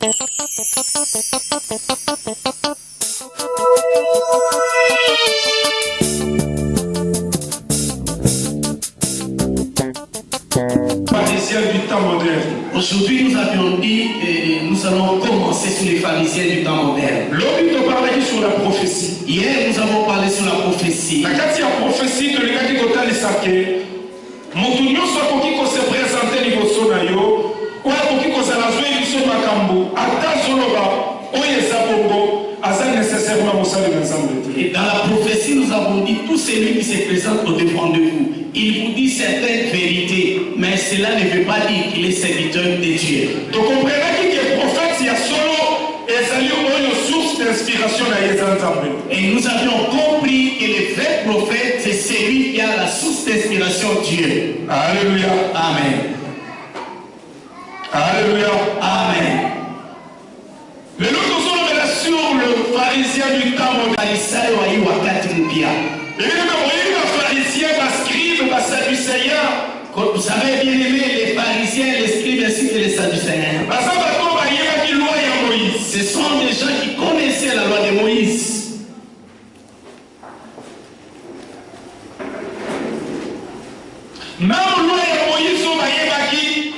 Pharisiens du temps moderne. Aujourd'hui, nous avions dit que nous allons commencer sur les pharisiens du temps moderne. L'homme nous parlait sur la prophétie. Hier, nous avons parlé sur la prophétie. La prophétie de l'égalité totale sake. Montunyo soit pour qui se présenter niveau na yo, ou pour qui se la jouer biso makambo, ata zoloba, oyeza bongo, asa nécessairement mosali ensemble. Et dans la prophétie, nous avons dit tout celui qui se présente au-devant de vous, il vous dit certaines vérités, mais cela ne veut pas dire qu'il est serviteur de Dieu. Donc comprenez qu'il est prophète, il y a solo et ça lui une source d'inspiration à Yezantambe. Et nous avions compris que le vrai prophète, c'est celui qui a la source d'inspiration Dieu. Alléluia. Amen. Alléluia. Amen. Mais nous sommes sur le pharisien du temps moderne. Et le pharisien, les scribes, les sadducéens. Vous savez bien aimé les pharisiens, les scribes ainsi que les sadducéens. Ce sont des gens qui connaissaient la loi de Moïse. Même loi de Moïse,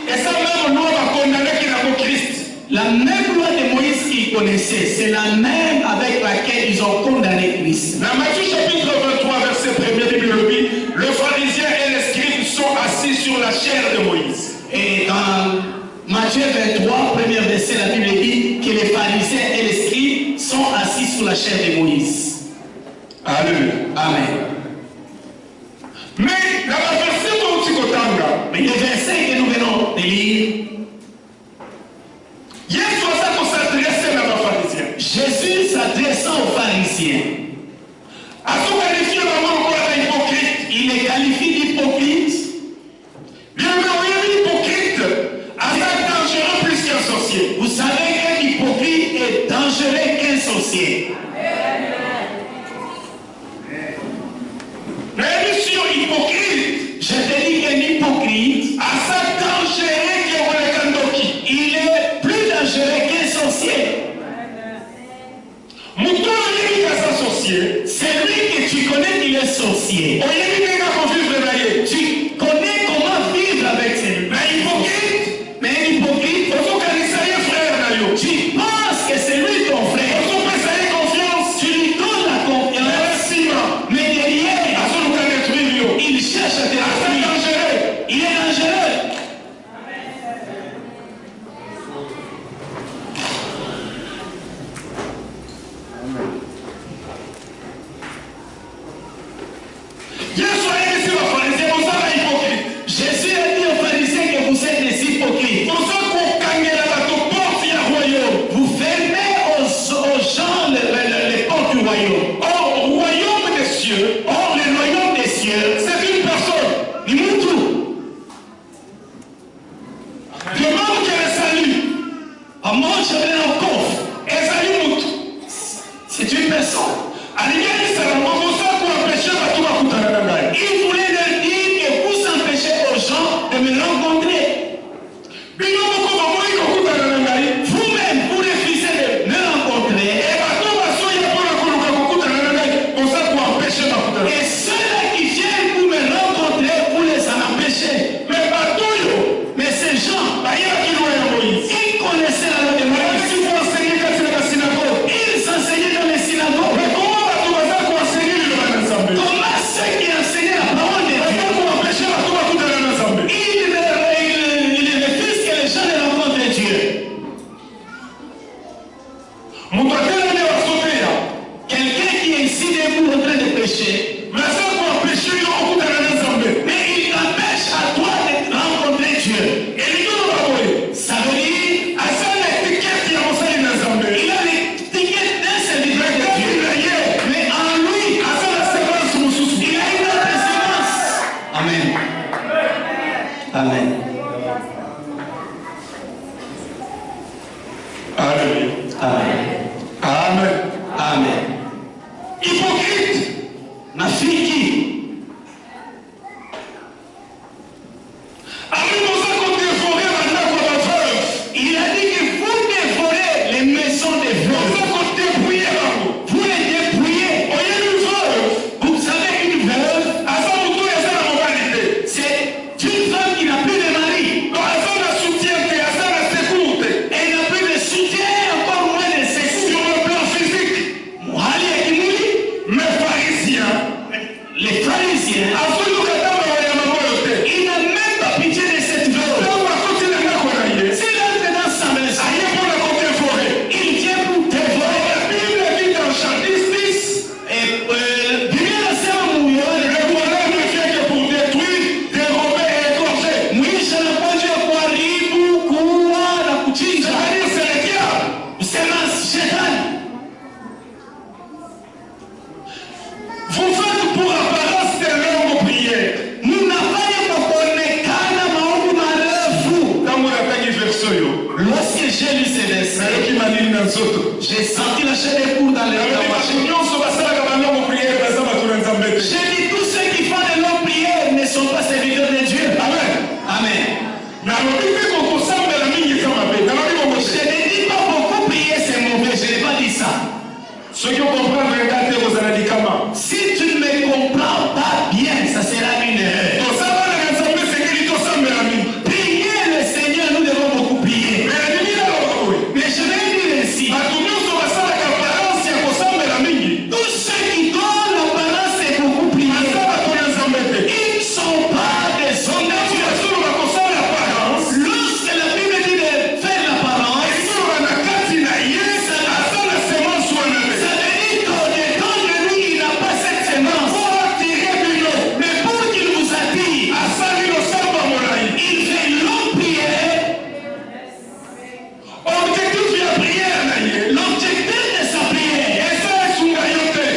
et ça même loi va condamner qui n'a pas Christ. La même loi de Moïse qu'ils connaissaient, c'est la même avec laquelle ils ont condamné Christ. Dans Matthieu chapitre 23, verset 1er, Bible, le pharisien et les scribes sont assis sur la chair de Moïse. Et dans Matthieu 23, premier verset, la Bible dit que les pharisiens et les scribes sont assis sur la chair de Moïse. Alléluia. Amen. Mais dans la verset de Tikotanga, mais le verset que nous venons de lire, Jésus s'adressant aux pharisiens, il les qualifie d'hypocrites. Vous savez qu'un hypocrite est dangereux qu'un sorcier. Je te dis qu'un hypocrite, il est plus dangereux qu'un sorcier. C'est lui que tu connais qu'il est sorcier. Tu connais comment vivre avec celui. Mais un hypocrite, tu penses que c'est lui ton frère. Tu lui donnes la confiance. Mais derrière, il cherche à te détruire. Il est dangereux. Jésus a dit aux pharisiens que vous êtes des hypocrites. Vous fermez aux gens les portes du royaume. Or, au royaume des cieux, Or, le royaume des cieux, c'est une personne. il nous tout. Demande qu'elle salue. À moi, je vais en coffre. Elle salue Moutou. C'est une personne. Il voulait leur dire que vous empêchez aux gens de me rencontrer. Vous-même, vous refusez de me rencontrer. Et ceux-là qui viennent pour me rencontrer, vous les en empêchez. Mais ces gens, ils connaissaient la loi de Moïse. Ils enseignaient dans les synagogues. Comment ceux qui enseignaient la parole de Dieu, ils refusent que les gens ne rencontrent Dieu. Quelqu'un qui est ici debout en train de pécher, mais il t'empêche à toi de rencontrer Dieu. Ça veut dire il a l'étiquette d'un serviteur de Dieu, mais en lui, il a une autre séquence. Amen. Amen. Alléluia. Amen. Amen. Amen. Hypocrite. Nafiki. Il a dit que vous dévorez lu ces versets, nayoki malili na nzoto j'ai senti la chair des poule dans les nalobi bato nyonso basalaka balongo priere baza bato na nzambe te. J'ai dit tous ceux qui font de longues prières ne sont pas serviteurs de Dieu. Amen. Amen. nalobi mpe kokosambela mingi eza mabe nalobi Je kokose ne dis pas beaucoup prier c'est mauvais, je n'ai pas dit ça. soki okomprendre nga te kozala likama Si tu ne me comprends pas bien, ça sera une erreur. tosala na nzambe sekeli tosambela mingi Prier le Seigneur, nous devons beaucoup prier. me nalingi naloba boye Mais je vais dire ainsi, bato nyonso basalaka parance ya kosambela mingi tous ceux qui donnent l'apparence de beaucoup prier, baza bato na nzambe te. ils ne sont pas des hommes de Dieu. soloba kosala parance Lorsque la Bible dit de faire l'apparence, esoloba na kati na ye aza na semence wana te ça veut dire qu'au-dedans de lui, il n'a pas cette semence. po atire bino Mais pour qu'il vous attire, asali losamba molai il fait une longue prière. objectif ya priere na ye L'objectif de sa prière, eza esunga yo te.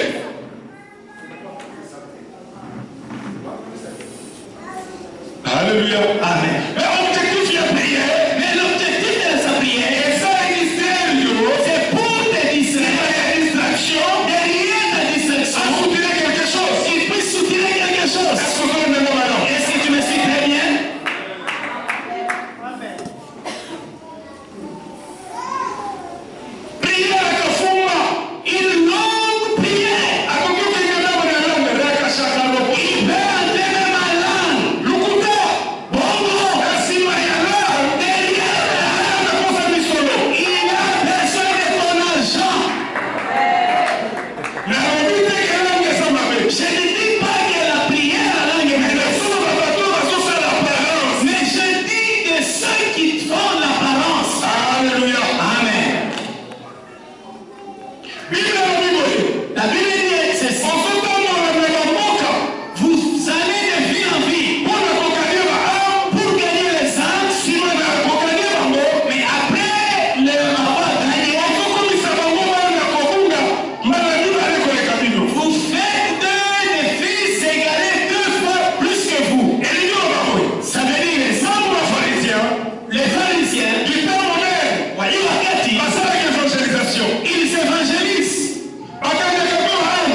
Alléluia. Amen. Mais objectif ya priere Mais l'objectif de sa prière, eza ministère yo c'est pour te distraire. ya distraction Derrière ta distraction, asutile quelque chose. il peut soutirer quelque chose. Est-ce que vous avez maintenant? Est-ce que tu me suis très bien? Priere kafumba Une longue prière. akoki okengana na langue reka shaka loko Il peut entrer même en langue. lukuta Bongo, nsima ya la derrière, nakosa misolo il a besoin de ton argent. nalobi te elange eza mabe Je ne dis pas que la prière à langue est mauvaise. soloba bato bazosala parance. Mais je dis de ceux qui font l'apparence. Alléluia. Amen. Bible elobi boye La Bible dit ceci. ozotambola na bamboka Vous allez de ville en ville mpona kokania baame pour gagner les âmes. nsima na kokania bango Mais après avoir gagné, okokomisa bango wana kobunga mbala mibale koleka bino vous faites des fils égarés 2 fois plus que vous. elingi loba boye Ça veut dire ntango bafarisien les pharisiens, du temps moderne voyez wakati, basalaki évangélisation ils évangélisent. bakangaka mpe baame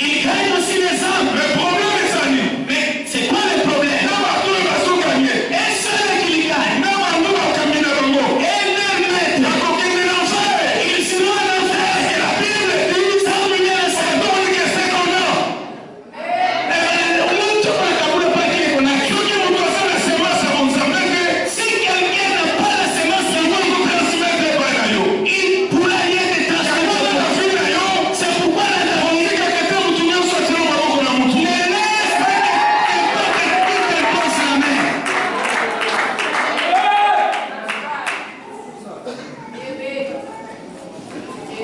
Ils gagnent aussi les âmes. le problème ezali Mais c'est quoi le problème? na bato oyo bazokanye Et ceux qui les gagnent, na bango bakambi na bango et leur maître, bakokende na nzambe ils seront en enfer. et la bible dit Ça veut dire ça. donc ce qu'on a soki moto aza na semence ya bonzambe te Si quelqu'un n'a pas la semence de yango Dieu, ekotransmettre epai na yo il pourra rien te yango transmettre. na vi na yo C'est pourquoi la Bible otikaka te motu nyonso atina maboko na motu ne laisse pas que te pose la main.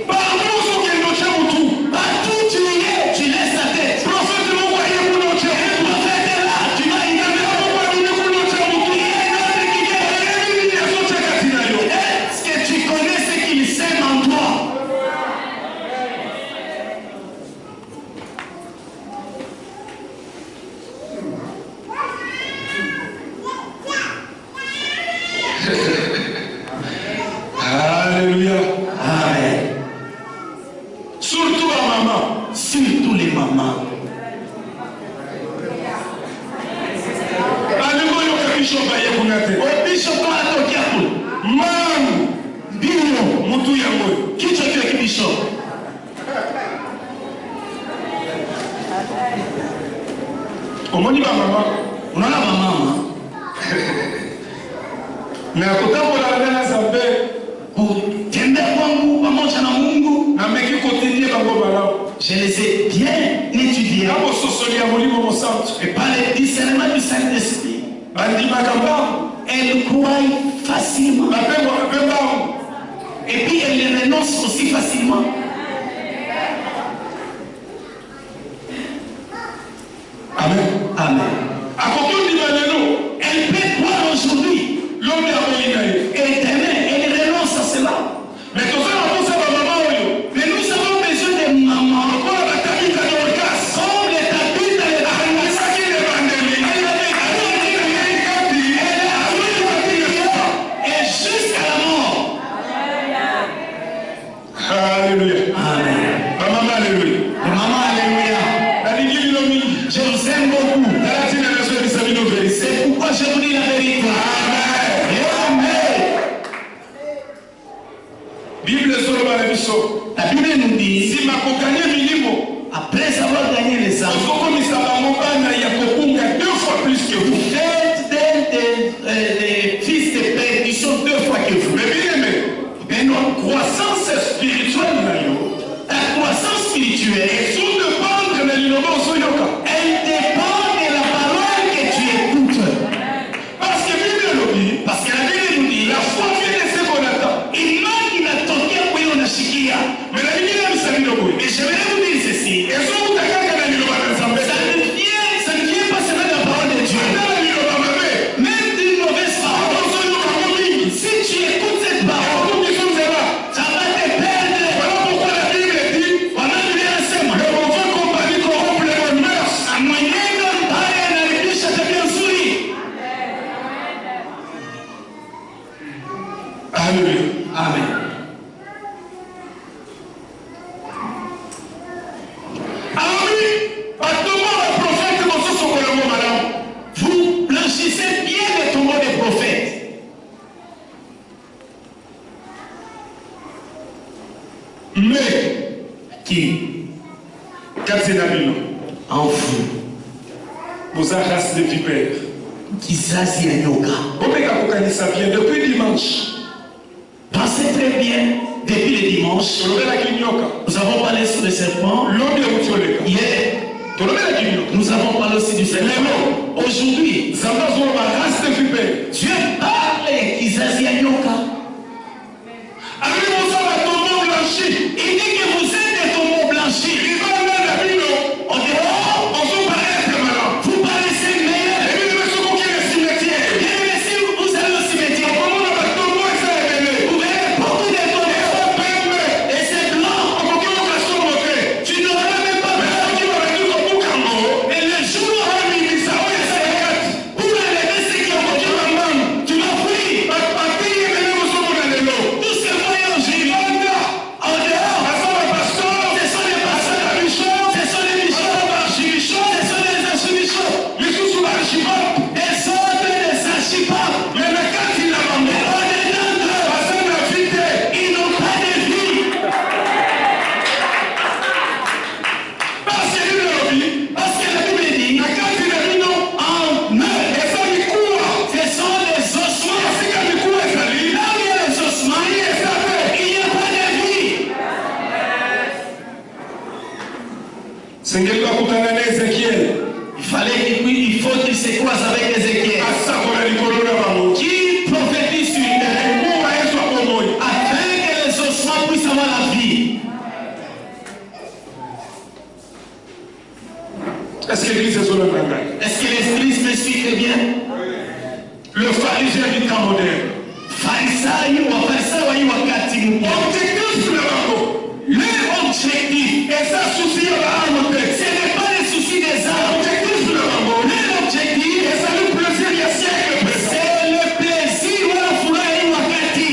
partout sokende otya motu Partout tu y es, tu laisses ta tête. prophète moko aye kuna otya Un prophète est là, tu vas y motu aller. moko abimi kuna otya motu Il y a un autre qui vient. oyebi nini azotyaka tina yo Est-ce que tu connais ce qu'il sème en toi? Alléluia. Amen. Surtout ma maman. Surtout les mamans. Balingo yoka bishop aye kuna te. Au bishop toi à ton diable. Man, Bino. mutu yango. Qui tu es avec bishop? Omoni ba mama. Unaona mama? Na kotambola na nzambe Kutembea kwangu pamoja na Mungu, na meki kotindie bango malamu. je les ai bien étudiés. Na bososoli ya molimo mosantu. Et par le discernement du Saint-Esprit, Bandimaka mbangu. elles croient facilement. Bapengo bape mbangu. Et puis elles renoncent aussi facilement. Amen. Amen. Akoki ondima lelo. Elles peuvent croire aujourd'hui. Lobi akoyi na ye. Et demain, elles renoncent à cela. Mais tozala kosa ba mama oyo. Mais nous avons besoin de mamans. Lokola batabika Dorcas. Comme les tapites et les Angisaki lebandeli. Elle avait Ayoki na ye kati. et jusqu'à la mort. Maman, alléluia. Je vous aime beaucoup. C'est pourquoi je vous dis la vérité. Amen. La Bible nous dit, après avoir gagné les âmes, faites des fils de perdition 2 fois que vous. Mais notre croissance spirituelle, Ta croissance spirituelle, elle dépend de la parole que tu écoutes. Parce que la Bible nous dit, la foi vient de ce qu'on attend. imani inatokea kwa hiyo unashikia. Mais la Bible aime ça, Mais je vais vous dire ceci. Ça ne vient pas seulement de la parole de Dieu. Même d'une mauvaise parole. Si tu écoutes cette parole, ça va te perdre. Voilà pourquoi la Bible dit Voilà le bien enseignement. le mauvais compagnie corrompt les bonnes mœurs. Mwenendo mbaya anaharibisha tabia nzuri. Alléluia. Amen. Alors oui, attends-moi le prophète comme ça, son colombo, madame. Vous blanchissez bien les tombeaux des prophètes. Mais, Qui quand c'est la Bible, en vous, vous avez race de vipères. kizazi ya nyoka. Ça vient depuis dimanche. Pensez très bien, depuis le dimanche, nous avons parlé sur le serpent. Hier, nous avons parlé aussi du serpent. Aujourd'hui, Dieu parle kizazi ya nyoka. Il dit que vous êtes des tombeaux blanchis. En dehors, vous paraissez meilleurs. Bien, mais si vous allez au cimetière, vous verrez beaucoup de tombeaux. Et c'est blanc. Tu n'auras même pas peur. Mais le jour où pour enlever ce qui est au tu vas fuir. Tout ce que voyons aujourd'hui, en dehors, ce sont les pasteurs, ce sont les bichons, ce sont les archibichons, les autres des archipapes. Mais ils n'ont pas de vie. Parce que la Bible dit, en eux, ce sont les ossements. Là où il y a les ossements, il n'y a pas de vie. Il faut qu'il se croise avec Ézéchiel. Qui prophétise sur une terre afin que les ossements puissent avoir la vie. Est-ce que l'église est sur le même? Est-ce que l'Église me suit très bien? Le pharisien du temps moderne. Farisayo wa wakati mpya. Objectif le bango. Leur objectif, Et ça soucie la arme ce n'est pas le souci des âmes. Objectif le bango. Leur objectif, Et ça nous plaisir il y a siècle présent. c'est le plaisir wa furaha hii wakati.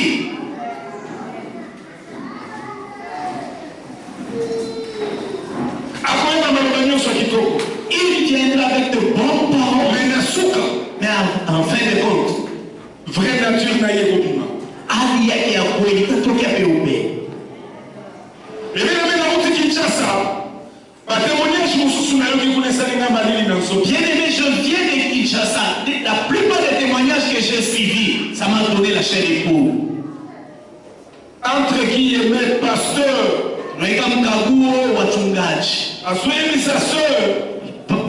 Akoenda malubanyo so kitoko. Il viendra avec de bonnes paroles. Mais nasuka. Mais en fin de compte, Vraie nature na ye kopima. hali yake ya kweli itatokea peupe. Mais na uti Kinshasa. Ba témoignage mususu na yo kikunesa linga malili na nso. Bien aimé, je viens de Kinshasa. La plupart des témoignages que j'ai suivis, ça m'a donné la chair et peau. Entre guillemets pasteur. Naika mkaguo wachungaji. Asoyemi sa sœur.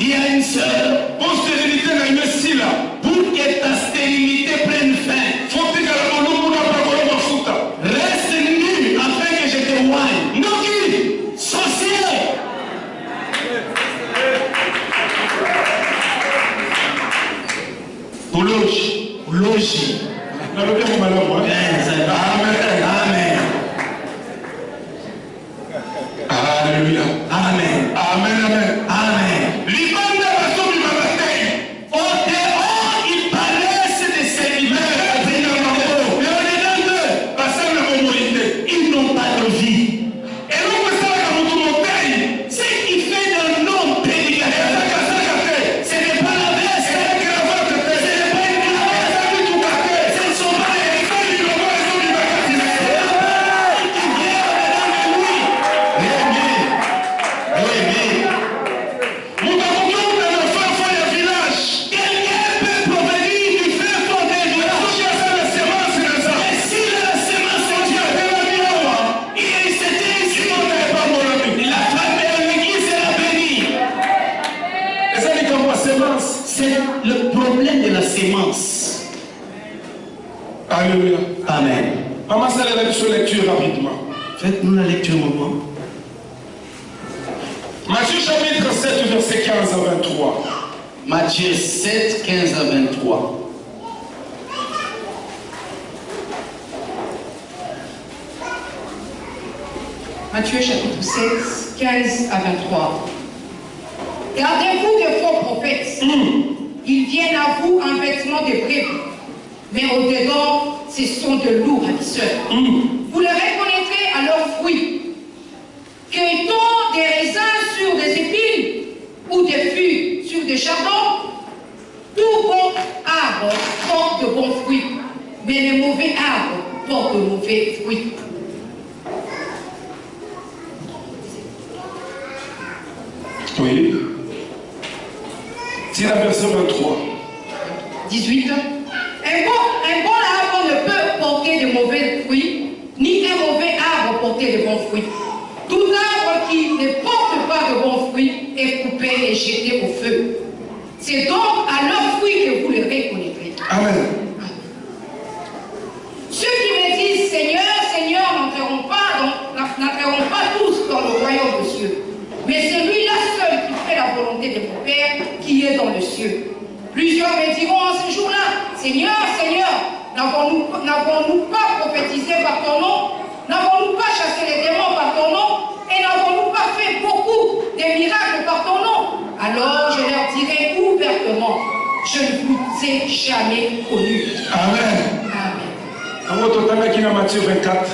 Il y a une sœur, Pour stérilité na yo sila. pour que ta stérilité prenne fin, Faut que la molumu na pa ko mafuta. reste nu afin que je te voie. Noki, sorcier. Bouloge. Logis. Na lo bien malamu. Amen. Amen. Alléluia. Amen. Amen, amen. Amen. Libanda basomi biso lecture rapidement. Faites-nous la lecture maintenant. Matthieu chapitre 7, verset 15 à 23. Matthieu 7, 15 à 23. Matthieu chapitre 7, 15 à 23. Gardez-vous des faux prophètes. Ils viennent à vous en vêtements de brebis, mais au-dedans, ce sont de lourds ravisseurs. Vous les reconnaîtrez à leurs fruits. Cueille-t-on des raisins sur des épines ou des figues sur des chardons? Tout bon arbre porte de bons fruits, mais les mauvais arbres portent de mauvais fruits. Oui. C'est la verset 23. 18. Un bon arbre ne peut porter de mauvais fruits, ni un mauvais arbre porter de bons fruits. Tout arbre qui ne porte pas de bons fruits est coupé et jeté au feu. C'est donc à leurs fruits que vous les reconnaîtrez. Amen. Ceux qui me disent Seigneur, Seigneur n'entreront pas tous dans le royaume des cieux. Mais celui-là seul qui fait la volonté de mon Père qui est dans le ciel. Plusieurs me diront en ce jour-là, Seigneur, Seigneur, n'avons-nous pas prophétisé par ton nom? N'avons-nous pas chassé les démons par ton nom? Et n'avons-nous pas fait beaucoup de miracles par ton nom? Alors je leur dirai ouvertement, je ne vous ai jamais connus. Amen. Amen. En total, qui dans Matthieu 24.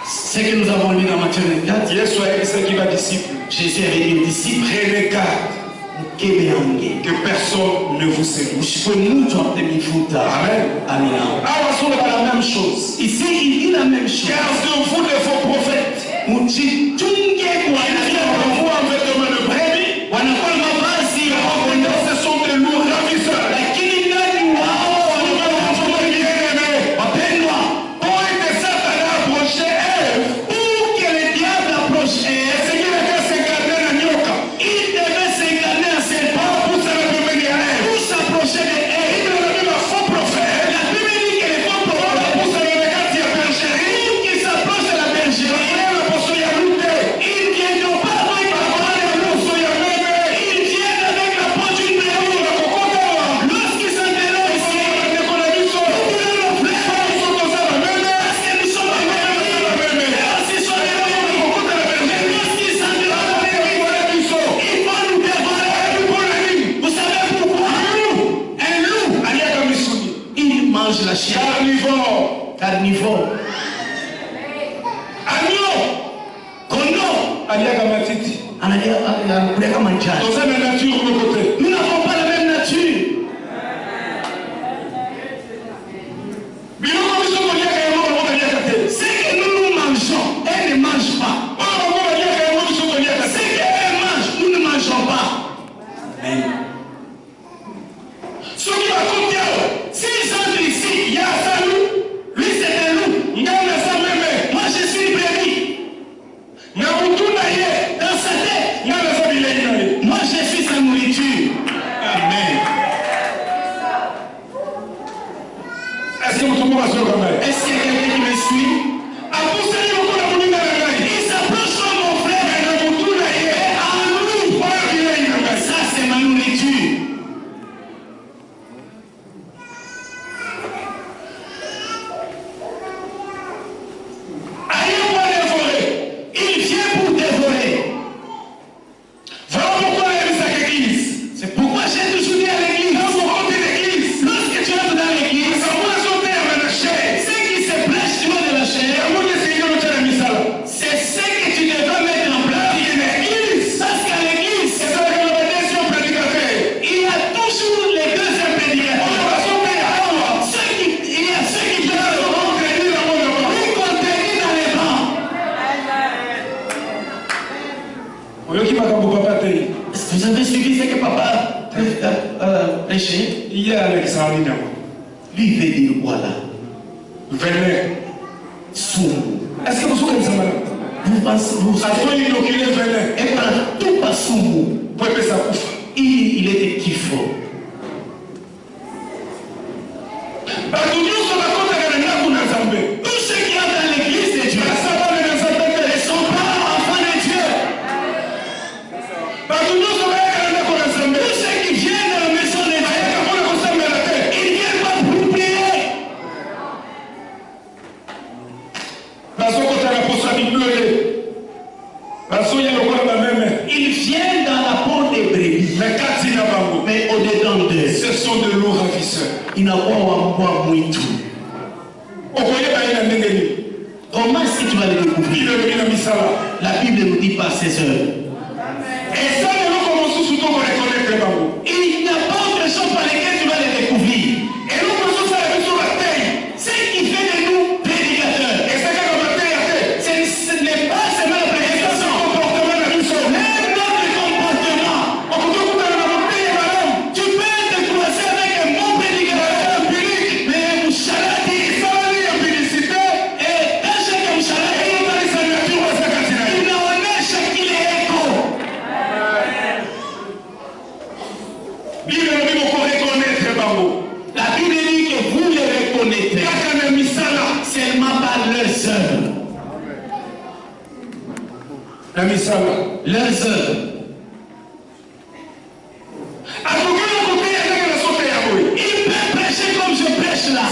Ce que nous avons lu dans Matthieu 24, Hier soir, c'est qui va disciple. Jésus avait dit aux disciples, Prenez garde que personne ne vous séduise. Amen. Amen. Alors, on va la même chose. Ici, il dit la même chose. Car de vous, les faux prophètes, ils viennent en vous en vêtements de brebis, ce sont des lourds ravisseurs. Carnivore. Agneau. Kondo. Aliaga matiti. Dans la nature de côté. Nous n'avons pas la même nature. Ce que nous mangeons, elles ne mangent pas. Ce qu'elles mangent, nous ne mangeons pas. Amen. Ce qui va compter, S'ils entrent ici, il y a un loup. Lui, c'est un loup. Moi, je suis brebis. Dans sa tête, moi, je suis sa nourriture. Amen. est-ce que vous trouvez ça? Est-ce qu'il y a quelqu'un qui me suit? Il s'approche comme mon frère. Et en nous, ça, c'est ma nourriture. Il vient pour dévorer. Voilà pourquoi il y a cette église. C'est pourquoi j'ai toujours dit à l'église. Lorsque tu entres dans l'église, ce qui se prêche sur de la chair, c'est ce que tu devrais mettre en place. Parce qu'à l'église, il y a toujours les deux prédicateurs. Il y a ceux qui peuvent nous contenir dans les bancs. Est-ce que vous avez suivi ce que papa prêchait? Hier, Alexandre, Lui veut dire voilà. venez. Soumou. Est-ce que vous souvenez de ça, madame? Vous pensez, vous Après, il inoculé, venez. et par tout pas soumou. Vous pouvez ça couvre. Il était kiffo. Tout ce qui est dans l'église de Dieu. Ils viennent dans la peau des brebis. Mais au-dedans d'eux, ce sont de lourds ravisseurs. il n'a pas un mouitou. Comment est-ce que tu vas les découvrir? La Bible nous dit par ses œuvres. Il n'y a pas autre chose par lesquelles tu vas les découvrir. Ce qui fait de nous prédicateurs, ce n'est pas seulement la prédication, même notre comportement. Tu peux te croiser avec un bon prédicateur public, mais un mouchalati, et dans chaque mouchalati, il a honnête chaque qu'il est écho. La Bible dit que vous les reconnaîtrez seulement par leurs œuvres. Leurs œuvres. Il peut prêcher comme je prêche là.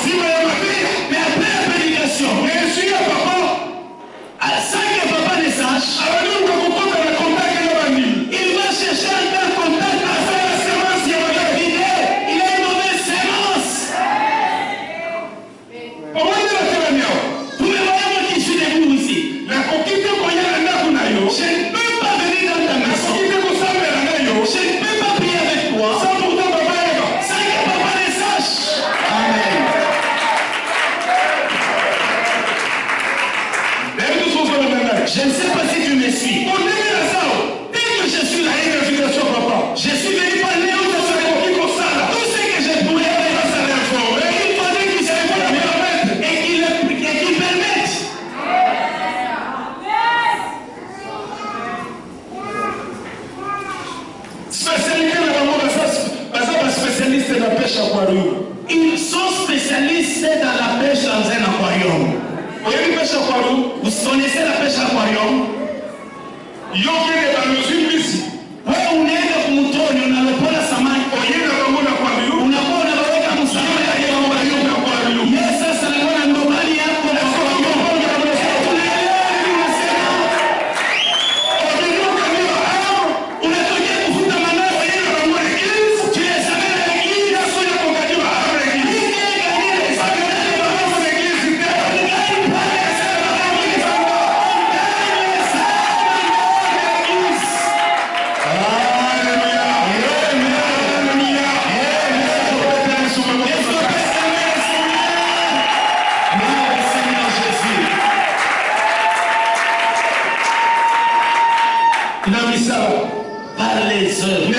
Mais après la prédication, sans que papa ne sache, il va chercher un contact à faire la sémence. Il a une mauvaise sémence. Vous me voyez moi qui suis debout ici. Je ne peux pas venir dans ta maison. Je ne peux pas prier avec toi sans que papa ne sache. Amen. Je ne sais pas si tu me suis. Dès que je suis là, je suis venu parler aux autres. Tout ce que je pourrais faire, il fallait qu'il se permette et qu'il permette. Ils sont spécialistes dans la pêche dans un aquarium. Vous connaissez la pêche aquarium? Unaenda kumtoni unalopona samaki. Unakuwa unaweka msamaki ya aquarium. Yes, sasa naona ndo hali yako na aquarium. Unatokea kufuta maneno tu es savais l'église. Par les œuvres.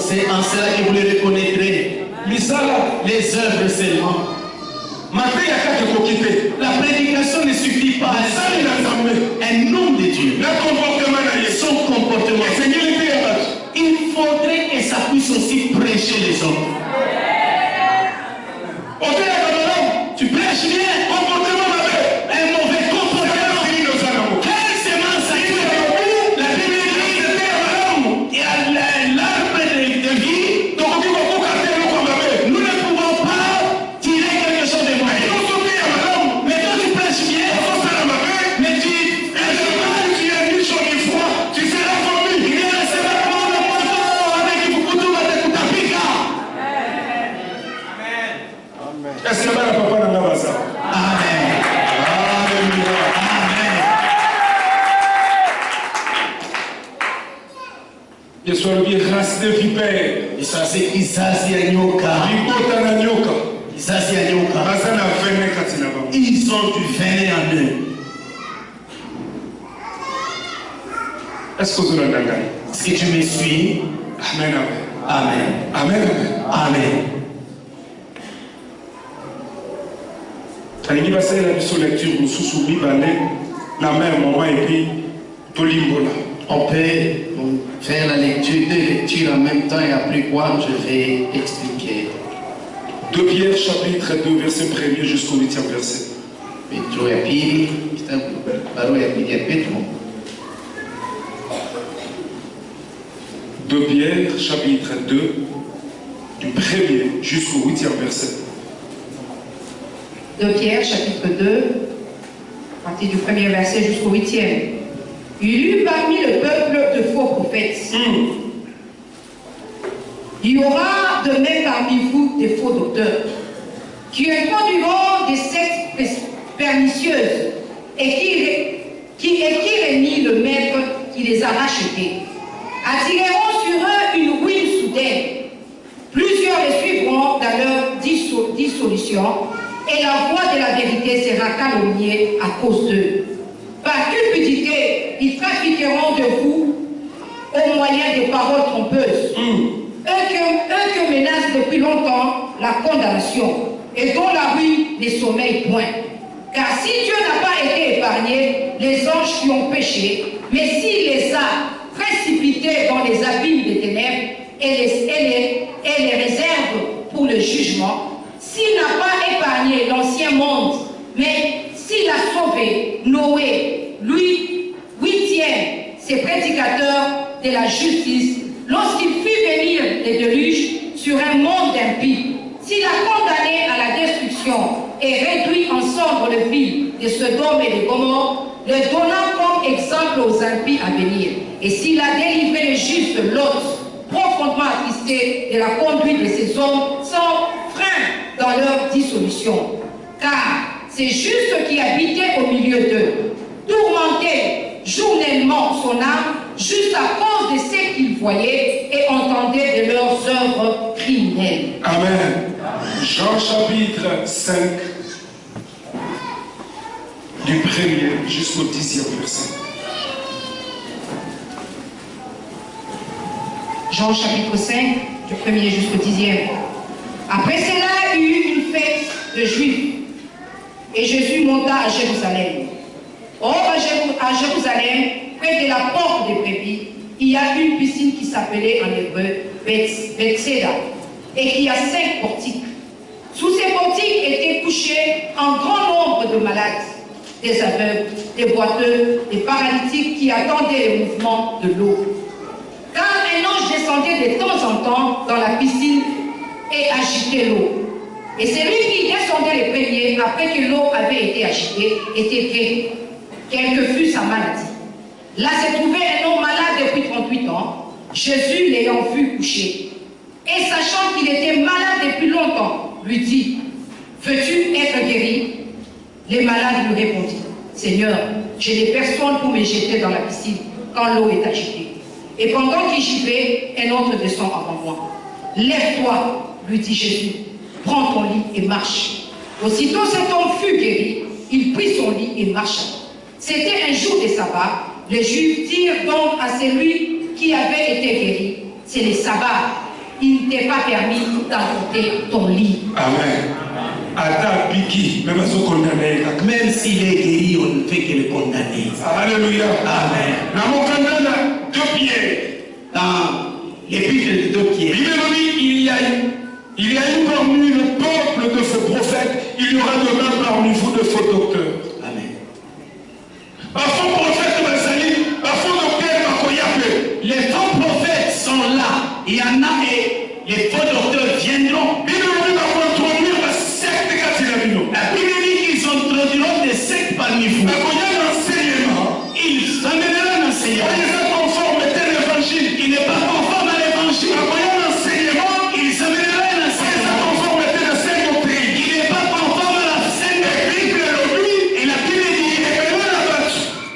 C'est en cela que vous les reconnaîtrez. Les œuvres seulement. La prédication ne suffit pas. Un homme de Dieu. Son comportement. Il faudrait que ça puisse aussi prêcher les hommes. Tu prêches bien. Un mauvais comportement. Quelle semence a-t-il? La Bible dit il y a l'arbre de vie. Nous ne pouvons pas tirer quelque chose de mauvais. Mais quand tu prêches bien, mais tu seras formé. Il y a un sévèrement de poteau avec beaucoup de kutapika. Amen. Que soit le bien race de vipère. Ça c'est kizazi ya nyoka. Kizazi ya nyoka. Ils ont du venin en eux. Est-ce que vous entendez? Est-ce que tu me suis? Amen, Amen. amen. Amen. Alingi basalela biso lecture mosusu mibale na même moment et puis tolimbola. On peut faire la lecture, deux lectures en même temps et après quoi je vais expliquer. 2 Pierre chapitre 2 verset 1er jusqu'au 8e verset. Petro ya pili, barua ya pili ya Petro. 2 Pierre chapitre 2 du 1er jusqu'au 8e verset. 2 Pierre chapitre 2 à partir du premier verset jusqu'au 8e. Il y eut parmi le peuple de faux prophètes. Il y aura de même parmi vous des faux docteurs qui introduiront des sectes pernicieuses et qui réunissent le maître qui les a rachetés. Attireront sur eux une ruine soudaine. Plusieurs les suivront dans leur dissolution et la voix de la vérité sera calomniée à cause d'eux. Par cupidité, ils trafiqueront de vous au moyen des paroles trompeuses. Eux que menacent depuis longtemps la condamnation et dont la ruine ne sommeille point. Car si Dieu n'a pas été épargné les anges qui ont péché, mais s'il les a précipités dans les abîmes des ténèbres et les réserve pour le jugement, s'il n'a pas épargné l'ancien monde, mais s'il a sauvé Noé, lui, 8e, ses prédicateurs de la justice, lorsqu'il fit venir les déluges sur un monde impie, s'il a condamné à la destruction et réduit en cendres le ville de Sodome et de Gomorrhe, le donnant comme exemple aux impies à venir, et s'il a délivré les justes Lot, profondément attristé de la conduite de ces hommes sans frein dans leur dissolution. Car c'est juste qui habitait au milieu d'eux, tourmentait journellement son âme, juste à cause de ce qu'il voyait et entendait de leurs œuvres criminelles. Amen. Jean chapitre 5, du 1er jusqu'au 10e verset. Jean chapitre 5, du 1er jusqu'au 10e. Après cela, il y eut une fête de Juifs, et Jésus monta à Jérusalem. Or, à Jérusalem, près de la porte des brebis, il y a une piscine qui s'appelait en hébreu Bethséda, et qui a 5 portiques. Sous ces portiques étaient couchés un grand nombre de malades, des aveugles, des boiteux, des paralytiques qui attendaient le mouvement de l'eau. Car un ange descendait de temps en temps dans la piscine et agitait l'eau. Et celui qui descendait le premier, après que l'eau avait été agitée, était guéri, quelle que fût sa maladie. Là se trouvait un homme malade depuis 38 ans, Jésus l'ayant vu coucher. Et sachant qu'il était malade depuis longtemps, lui dit, « Veux-tu être guéri ?» Les malades lui répondirent, « Seigneur, je n'ai personne pour me jeter dans la piscine quand l'eau est agitée. Et pendant qu'il j'y vais, un autre descend avant moi. Lève-toi, lui dit Jésus, prends ton lit et marche. » Aussitôt cet homme fut guéri, il prit son lit et marcha. C'était un jour de sabbat. Les Juifs dirent donc à celui qui avait été guéri, « C'est le sabbat, il ne t'est pas permis d'emporter ton lit. » Amen. Même s'il est guéri, on ne fait que le condamner. Alléluia. Amen. Dans l'épître de 2 Pierre, il y a eu parmi le peuple de ce prophète, il y aura demain parmi vous de faux docteurs. Amen. Faux prophète, les faux prophètes sont là. Il y en a et les faux docteurs viendront. La Bible dit qu'ils introduiront des sectes parmi vous. Ils amèneront un enseignement qui n'est pas conforme à l'évangile. Ils amèneront un enseignement qui n'est pas conforme à la sainte Bible. Et la Bible dit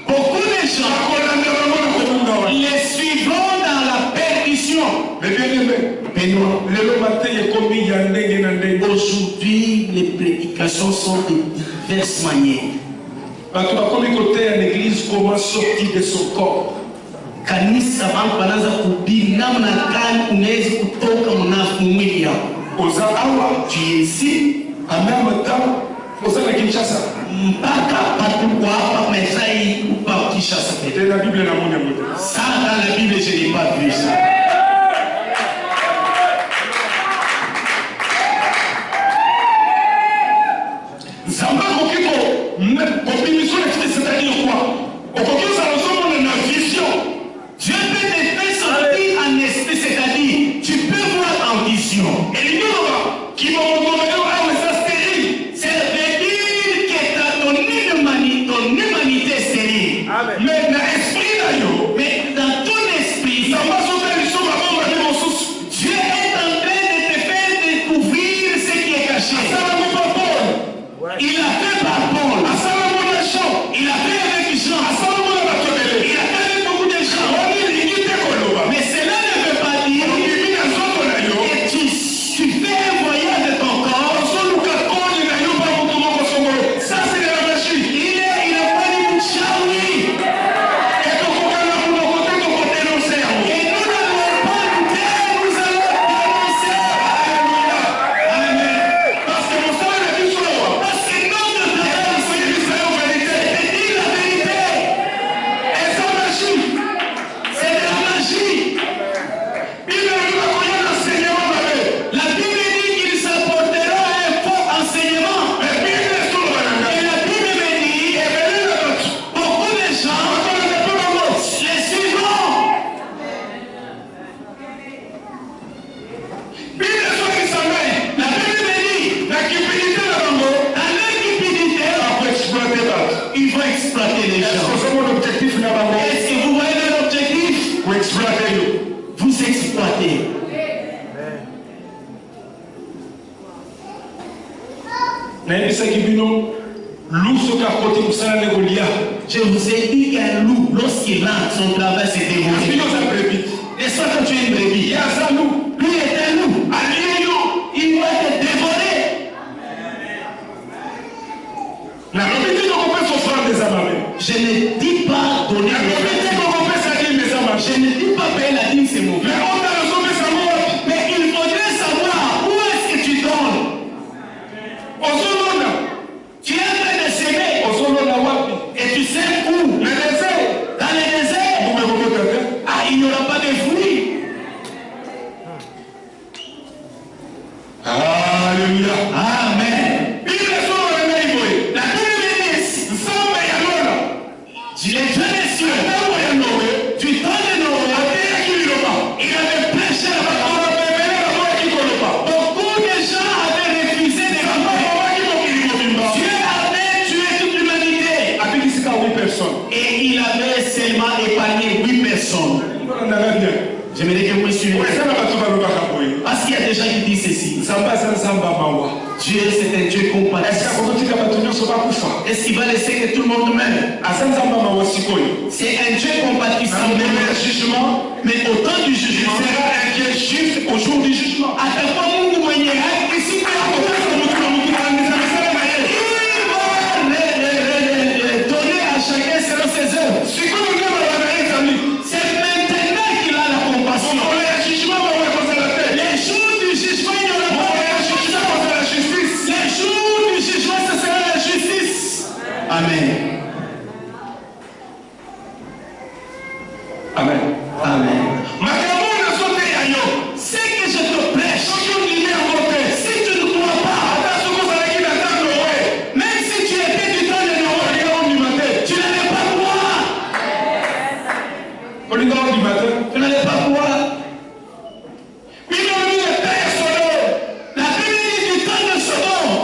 beaucoup de gens les suivront dans la perdition. Aujourd'hui, les prédications sont de diverses manières. L'église comment sortir de son corps. Kanisa wanaanza kuhubiri namna gani unaweza kutoka mwili yako. Tu es ici, en même temps, mpaka patuko hapa mesai upa Kinshasa. Ça dans la Bible je n'ai pas vu ça. C'est-à-dire quoi? Dieu peut te faire sortir en esprit, c'est-à-dire tu peux voir en vision. Et les gens qui vont Ça veut dire que ton nez Mais dans l'esprit d'ailleurs, Mais dans ton esprit, ça va sauter les choses avant de mon sous. Dieu est en train de te faire découvrir ce qui est caché. Ça va me pas Paul. Il a fait par Paul. À ça va mon Jean. Il a fait avec Jean. À ça va mon Batobele. Il a fait avec beaucoup de gens. Mais cela ne veut pas dire que tu fais un voyage de ton corps. Ça c'est de la magie. Il n'a pas dit Tchaoui. Et ton copain là pour le côté, ton côté non cerveau. Et nous n'allons pas douter, nous allons dénoncer. Amen. Parce que mon frère a dit ça. Parce que notre frère, C'est dit ça en vérité. c'est dit la vérité. Et ça magie. C'est de la magie. Il a eu la commande d'enseignement avec. La Bible dit qu'il s'apportera un faux enseignement. Mais bien sûr, Et la Bible me dit, beaucoup de gens les suivront. La Bible me dit, dans leur cupidité, ils vont exploiter les gens. Est-ce que vous voyez leur objectif? Vous exploitez. Je vous ai dit qu'un loup, lorsqu'il entre, son travail c'est dévorer. N'est-ce pas quand tu es une brebis? Lui est un loup. Il va te dévorer. Je ne dis pas donner le Je ne dis pas payer la dîme, c'est mauvais. Mais il faudrait savoir où est-ce que tu donnes. Tu es en train de s'aimer et tu sais où? Dans le désert. Ah, il n'y aura pas de fruits. Alléluia. Amen. Il est sur le nez. La Bible dit, les dieux des cieux, du temps de Noé, il avait prêché la parole. Beaucoup de gens avaient refusé de croire. Dieu avait tué toute l'humanité. Et il avait seulement épargné 8 personnes. J'aimerais que vous me suiviez. Parce qu'il y a des gens qui disent ceci. Dieu, c'est un Dieu compassif. Est-ce qu'il va laisser que tout le monde meure? C'est un Dieu compatissant. Mais au temps du jugement, Au jour du jugement. à ta fois, Mungu mwenye haki, si tu as donner à chacun selon ses œuvres. C'est maintenant qu'il a la compassion. Les jours du jugement, il n'y aura pas de justice. Les jours du jugement, ce sera la justice. Amen. Amen. Amen. C'est que je te prêche. Si tu ne crois pas, même si tu étais du temps de Noé, tu n'allais pas croire. Tu n'allais pas croire. La Bible dit du temps de Sodome,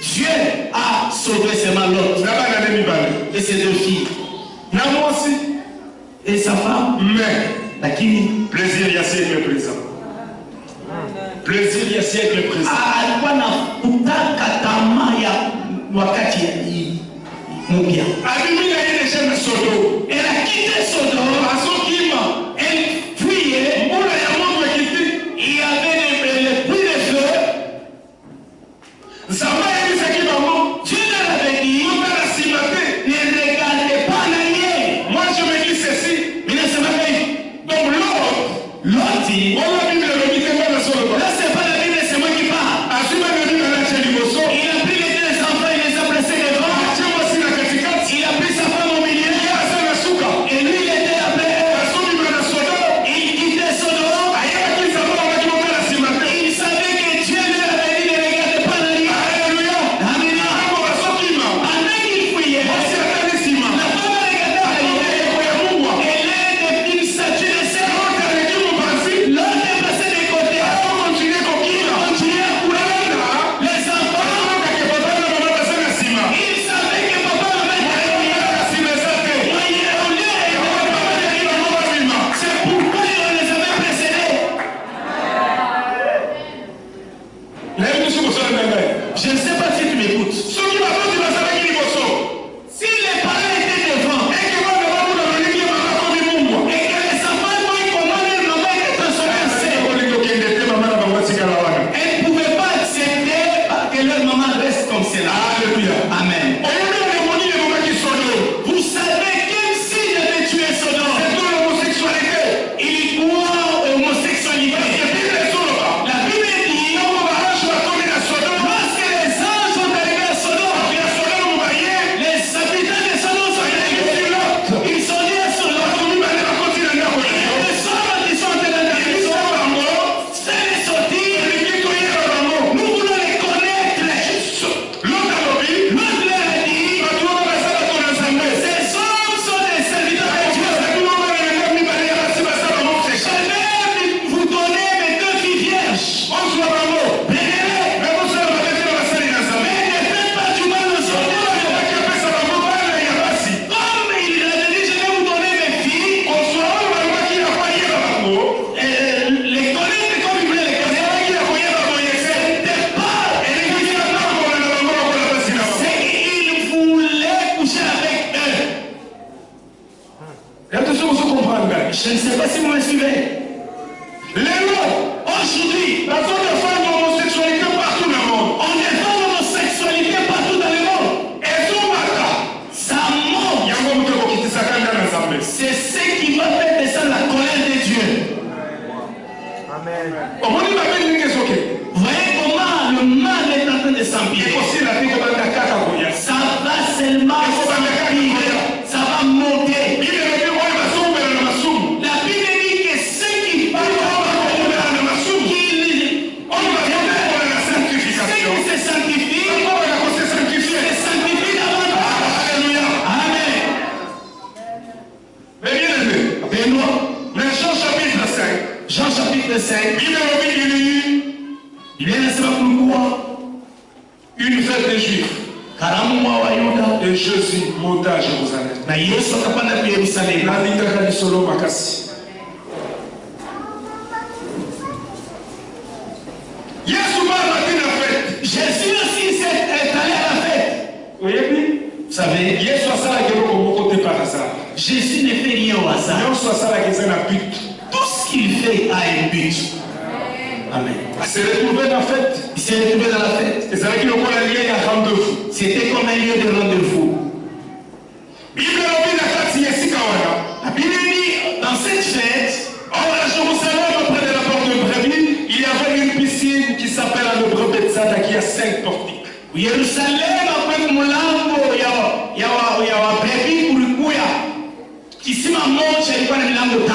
Dieu a sauvé seulement Lot et ses 2 filles et sa femme. Lakini Plaisir, il y a siècle présent. Plaisir, il y a siècle présent. alikuwa na kutaka tamaa ya wakati mpya. Elle a quitté Sodome. Elle fuyait. Il y avait les pluies de feu. Dieu leur avait dit, ne regardez pas en arrière. Moi, je me dis ceci. Mais ne se rappelle. Donc, L'autre dit, on a vu le là c'est pas la Bible, c'est moi qui parle. Il a pris les 2 enfants, il les a placés devant. Il a pris sa femme au milieu. Et lui, il était là. Je ne sais pas si vous me suivez. Aujourd'hui, la zone de femmes d'homosexualité partout dans le monde. On défend l'homosexualité partout dans le monde. Ça monte. C'est ce qui va faire descendre la colère de Dieu. Amen. Vous voyez comment le mal est en train de s'empirer. Ça va seulement s'empirer. Ça va monter. La Bible dit que ceux qui parlent se sanctifient davantage. Amen. Jean chapitre 5. Il vient de se pourquoi une fête des Juifs. Et Jésus monta à Jérusalem. Jésus aussi est allé à la fête. Oui, vous savez, Jésus ne fait rien au hasard. Tout ce qu'il fait a un but. Amen. Il s'est retrouvé dans la fête. Il s'est retrouvé dans la fête. C'était comme un lieu de rendez-vous. La Bible dit, dans cette fête, à Jérusalem, près de la porte de Brebis, il y avait une piscine qui s'appelle le Brebetsada qui a 5 portiques. Yerusalem après mulango ya Brebis kulikuya kisima moja ilikuwa na milango 5.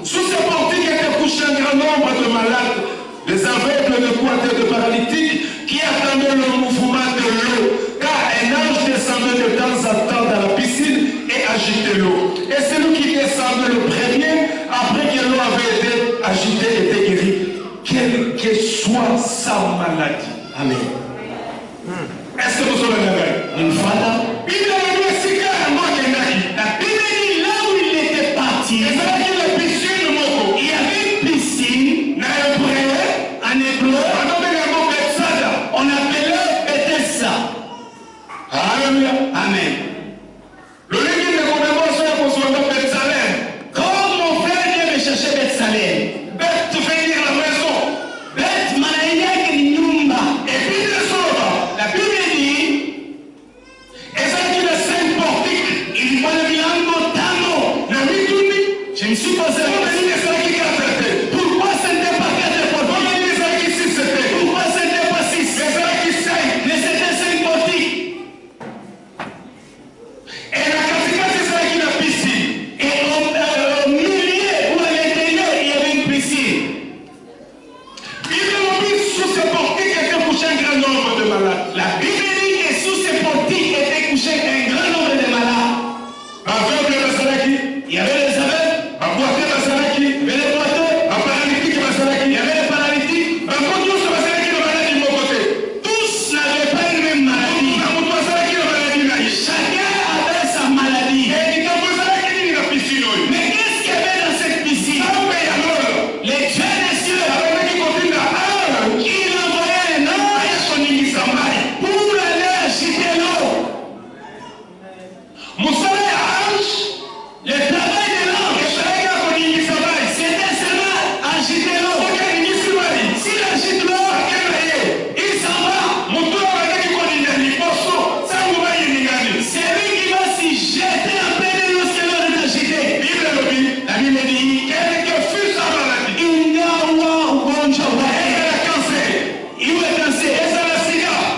Sous ces portiques étaient couchés un grand nombre de malades, des aveugles, de couatés, de paralytiques qui attendaient le mouvement de l'eau. Car un ange descendait de temps en temps dans la piscine et agitait l'eau. Et celui qui descendait le premier, après que l'eau avait été agitée, était guéri, quelle que soit sa maladie. Amen. Est-ce que vous avez une fois là? La Bible dit là où il était parti, il y avait une piscine en hébreu, on appelait Bethesda. Alléluia. Amen. Comme mon frère vient me chercher Bethsalem, Beth veut dire la maison. Beth Manaïak Nyumba. Et puis le soir, La Bible dit, et ça dit les 5 portiques. il faut le bilango tano. Je me suis posé la question. Pourquoi ce n'était pas 4 portiques? Pourquoi ce n'était pas 6? Mais c'était 5 portiques. Et la catégorie, c'est ça qui est la piscine. Et au milieu ou à l'intérieur, il y avait une piscine. Bible dit sous ces portiques était couché un grand nombre de malades. La Bible dit que sous ces portiques était couché un grand nombre de malades. Aveugle Basalaki, Il y avait les aveugles, Aboité Basalaki, il y avait les boiteux, paralytique Basalaki, il y avait les paralytiques. Basalaki le maladie de mon côté. Tous n'avaient pas une même maladie. Basalaki le maladie naïf. Chacun avait sa maladie. Et il y a Basalaki qui est la piscine. Mais qu'est-ce qu'il y avait dans cette piscine? Les dieux des cieux, il envoyait un ange pour aller agiter l'eau. Le travail de l'ange, c'était seulement agiter l'eau. S'il agite l'eau, il s'en va. C'est lui qui va s'y jeter en plein de l'eau lorsque l'eau est agitée. La Bible dit, il y a ugonjwa wake. Iwe cancer,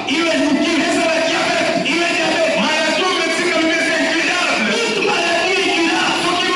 iwe leukemia, iwe diabète, toute maladie incurable.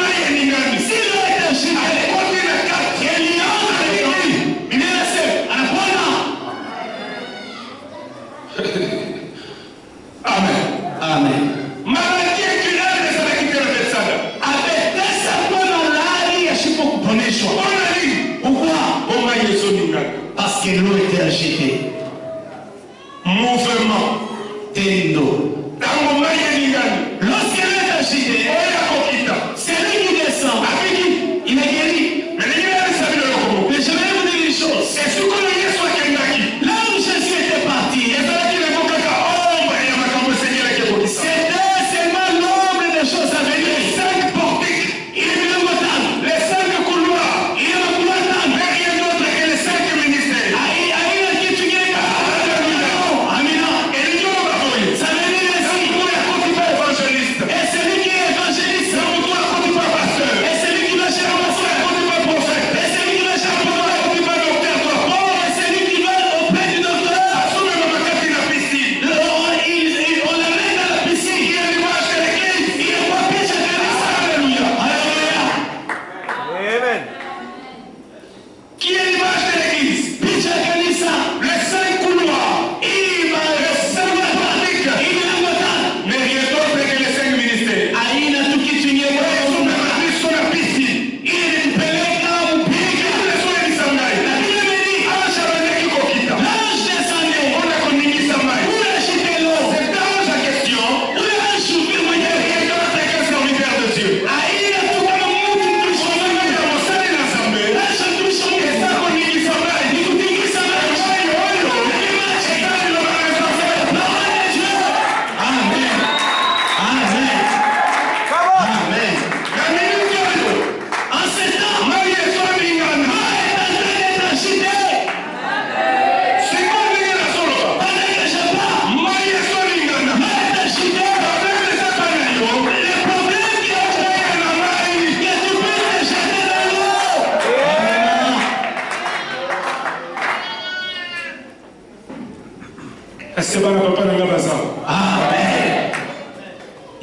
seba na papa nanga baza. Amen.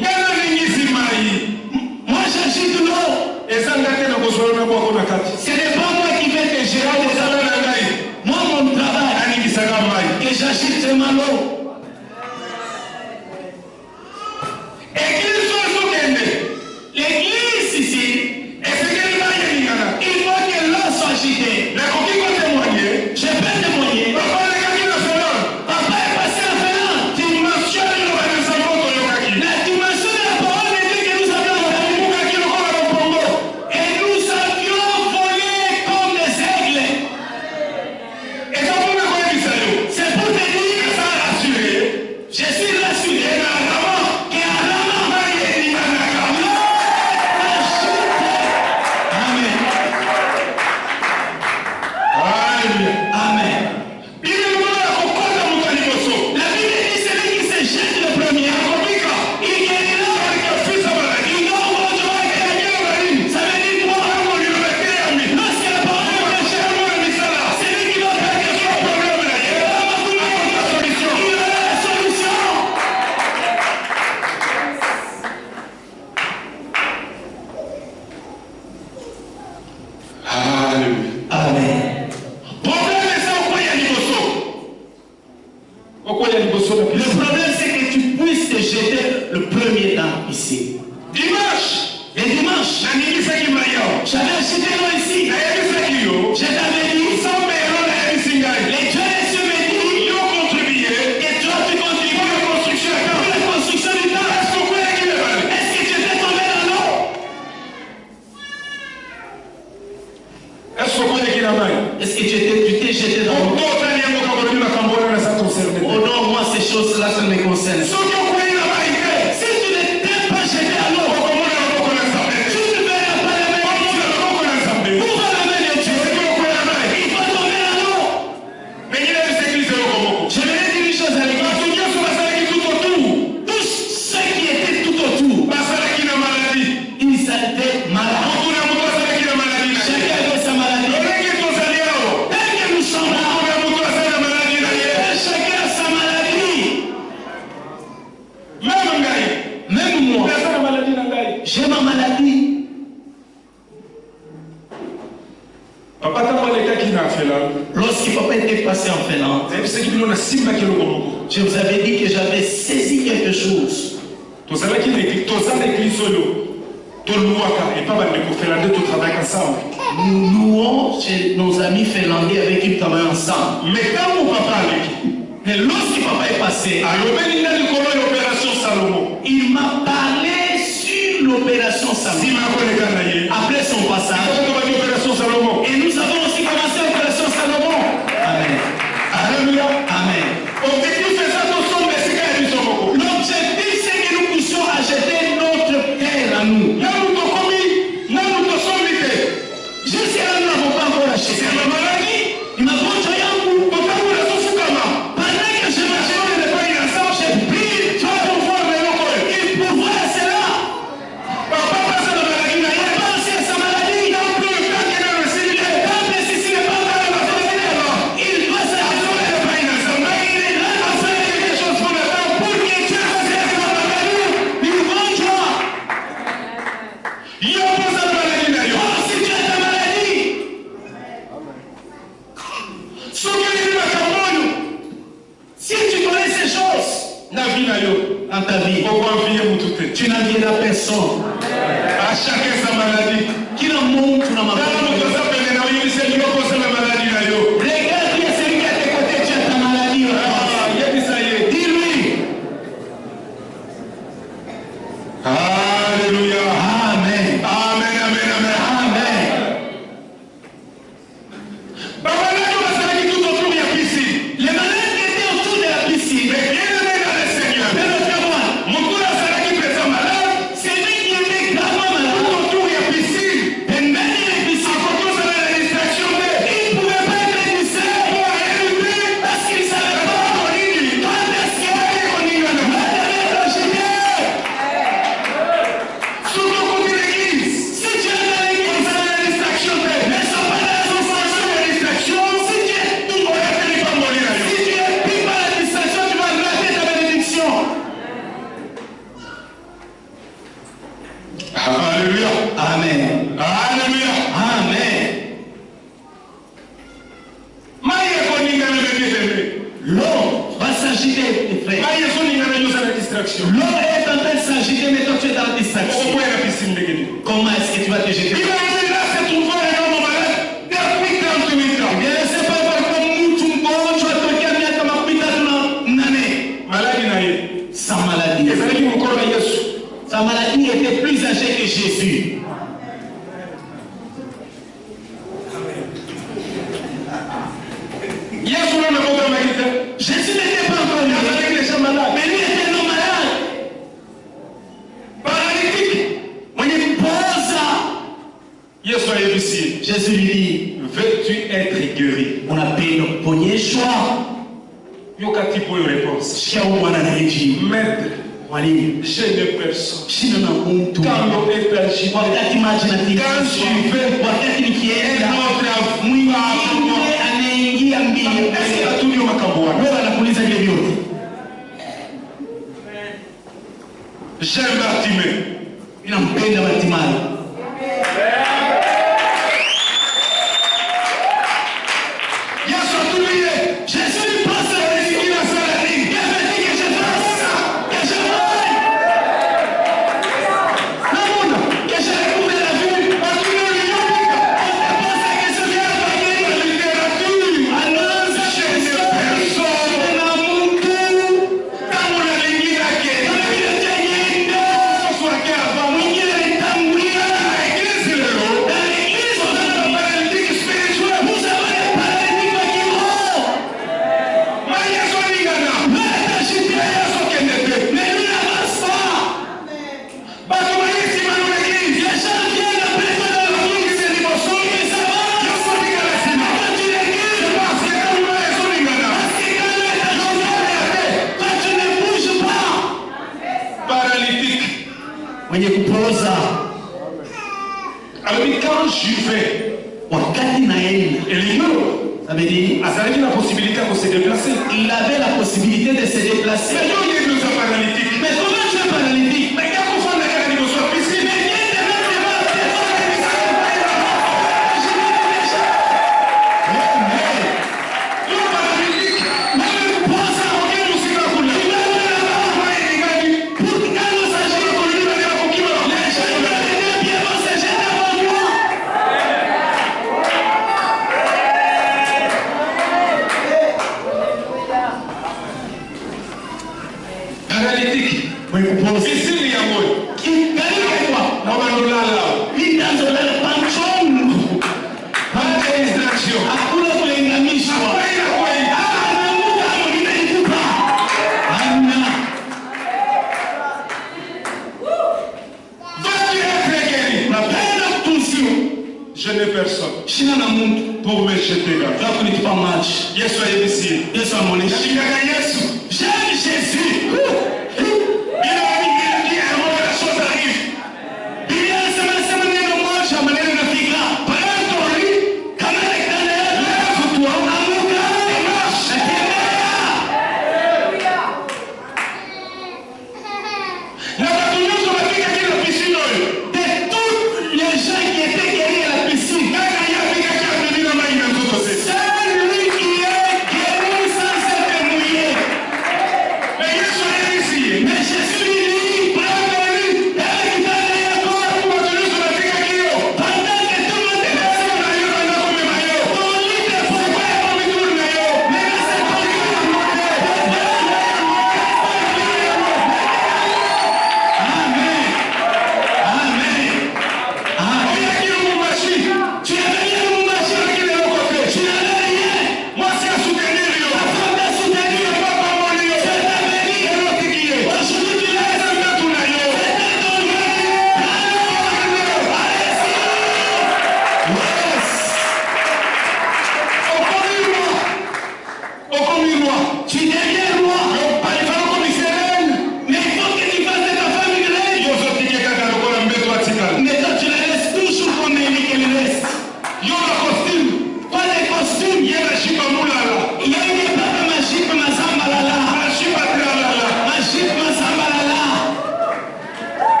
Ngana ningisi mai. Moi j'agite l'eau. Ezanga te na kozwala na bwako na kati. Ce n'est pas moi qui vais te gérer les Ezanga affaires. na ngai. Moi mon travail, Aningisaka mai. que j'agite seulement l'eau. Église oyo ezokende. L'église ici, Esekeli mai elingana. il faut que l'eau soit agitée. Nakoki kotémoigner. Je peux témoigner. Papa alekaki na Finlande. Papa est passé en Finlande. Dimension eloba na nzambe oyo toyokaki. La dimension de la parole de Dieu que nous avions entendu. Ebukaki lokola na Congo. Et nous avions volé comme des aigles. Eza mpona koyebisa yo. C'est pour te dire, Eza rassuré. je suis rassuré. Ena Rama. Et à Rama, Mai elinganaka. Amen. Alléluia. Amen. Bible mona ya kokota moto ya liboso. La Bible dit celui qui se jette le premier, Akobika. il guérira. Akafisa maladi. Il doit rejoindre quelqu'un. Ça veut dire quoi? Tango liloba eteyami. Lorsque la parole est prêchée, Tango misala. celui qui va faire quelque chose, Problème na ye. Akoka solution. il aura la solution. Alléluia. Amen. Problème eza okoya liboso. Okoya liboso na Le biso. problème, c'est que tu puisses te jeter le premier temps ici. Dimanche. Le dimanche, Naningisaki mai yao. j'avais acheté l'eau ici. Nayebisaki yo. Je t'avais dit, Nzambe elo nayebisi ngai. les dieux et cieux me disent, Yo contribuye. et toi tu contribues Pour la construction ya pour temple. la construction du temple. Est-ce okoyaki mibale? Est-ce que tu t'es tombé dans l'eau? Est-ce okoyaki na mai? Est-ce que tu t'es jeté dans l'eau? Otali yango kakolobi makambo wana naza concerné te. Oh non, moi ces choses-là, ça ne me concerne. Soki okoyi na mai te. Si tu ne t'es pas jeté à l'eau, Okomona loboko na Nzambe te. tu ne verras pas la main de Dieu. Okomona loboko na Nzambe. Où va la main de Dieu? Soki okoyi na mai. Il va tomber dans l'eau. Mais il y a des églises eloko moko. Je vais dire une chose à l'église. Bato nyonso bazalaki tout autour. Tous ceux qui étaient tout autour, Bazalaki na maladie. ils étaient malades. Motu na motu azalaki na maladie na ye. Chacun avait sa maladie. Lolenge tozali awa. Tel que nous sommes là, Motu na motu azali na maladie na ye. chacun a sa maladie. Même ngai. Même moi, Naza na maladie na ngai. j'ai ma maladie. Papa ntango alekaki na Finlande. Lorsque papa était passé en Finlande, nayebisaki bino nasimbaki eloko moko. je vous avais dit que j'avais saisi quelque chose. Tozalaki na église, toza na église oyo toluwaka epa bandeko Finlandais totravaillaka ensemble. Nous louons chez nos amis finlandais avec qui nous travaillons ensemble. Mais ntango papa aleki Mais lorsque papa est passé, alobeli nga likolo ya opération Salomon. il m'a parlé sur l'opération Salomon. Nsima ya koleka na ye Après son passage, tokobaki opération Salomon. et nous avons aussi commencé l'opération Salomon. Amen. Alléluia. Amen. Objectif eza tosomba esika ya biso moko. L'objectif, c'est que nous puissions acheter notre terre à nous. Nanu tokomi nanu tosombi te. Jusqu'à là, nous n'avons pas encore acheté. C'est ma maladie. Il m'a montré un coup. Kotambola tofukama. Pendant que je marchais, J'ai pas une ensemble. j'ai pris Tu vas pouvoir me l'okoye. et pour voir cela, Papa passe na maladie na ye. penser à sa maladie. Tant plus tant que dans le ciel. Quand le Sicile n'est pas dans la maladie, il doit s'arrêter. Il est là à faire quelque chose pour le faire pour que Dieu fasse sa maladie. Une grande joie. Yo poza na maladie na yo. Oh, si tu as ta maladie, Soki oyebi makambo oyo si tu connais ces choses na vie na yo dans ta vie, okoanvie mutu te. tu n'envieras personne. À chacun sa maladie. Qui n'en montre dans ma Tala moto vie. aza pene na oyebiseli yo koza na maladie na yo. Regarde bien celui qui est à tes côtés, tu as ta maladie. Ah, yebisa ye. Dis-lui. Alléluia. Amen. Amen, amen, amen. Amen. Babalaki bazalaki tout autour ya piscine. Les malades qui étaient autour de la piscine, Mais bien aimé dans le Seigneur. mais le témoin, Moto azalaki pesa malade. c'est lui qui était gravement Tout malade. autour ya piscine. Et même les piscines, Akotozala na distraction te. il ne pouvait pas être distrait Po ayebi te. parce qu'il ne savait pas quand est-ce que Koningana. la terre est rejetée. Soki Alléluia. Amen. Alléluia. Amen. L'eau va s'agiter, mes frères. L'eau est en train de s'agiter, mais toi tu es dans la distraction. Comment est-ce que tu vas te jeter? C'est pas parce que tu sa maladie. Sa maladie était plus âgée que Jésus. Jésus n'était pas encore malade, mais lui était non malade. Paralytique. On est posé. Jésus lui dit, veux-tu être guéri? on a payé notre premier choix. Yokati pour une réponse. Maître, Mwalimu, je n'ai personne. sina na mtu. Quand est agi, Wakati maji na quand je vais, wakati nikienda mwingine anaingia mbio. est-ce que tu dis makambo? Wewe anakuuliza vile vyote. J'aime Bartimée. Ninampenda Bartimayo. Jésus passe à la ligne, il a fait la ligne. Il avait dit que je passe, que je voie. Que je retrouve la vue. On pense que ce vient de guérir la littérature. Annonce personne na muntu. Kama na lingi yake. Kama vile tengendo. Sasa kwa hapa mwingine alitangulia. Église leo. Dans l'église on a un paralytique spirituel. Vous avez un paralytique qui mais lui n'avance pas. Les gens viennent après toi dans l'église et disent bonsoir, mais ça va. Quand tu l'église, parce que quand tu ne bouges pas. Paralytique. Mwenye kupoza. Alors quand je vais, Wakati naenda. Ça veut dire, Azalaki la possibilité de se déplacer. il avait la possibilité de se déplacer. Mais quand il est paralytique, Mais comment tu es paralytique? mais quand on fait la carrière de soi, puisque Mais viens de mettre les mains, tes mains, tes le paralytique, même pour ça, aucun musique à couler. il va aller là-bas. Pour que quand on s'agit, on lui va dire à qui va. Les gens vont venir bien, vont se jeter avant toi. paralytique. Mwenye kupoza. Ici, il y a moi. Karibu kwa. Maman là. Mimi ndanzo lala panchoni. Pas de distraction. Hakuna kulinganishwa. Na muda mwingine nikupa. Hamna. Va-tu être guéri? Napenda kutunziwa. Je n'ai personne Sina na mtu. pour me jeter là. Za kunitupa maji. Yesu ayebisi. Yesu amuonesha. Katika Yesu. J'aime Jésus. Il a dit avant que la chose arrive. Biblia inasema neno moja, maneno yanafika. Panatori, kama Daniel, lève-toi, amuka, marche, Na watu wote wanafika kila piscine oyo. de tous les gens qui étaient guéris à la piscine. Kaka yafika kia bila maji na nzoto zetu. C'est lui qui est guéri sans s'être mouillé.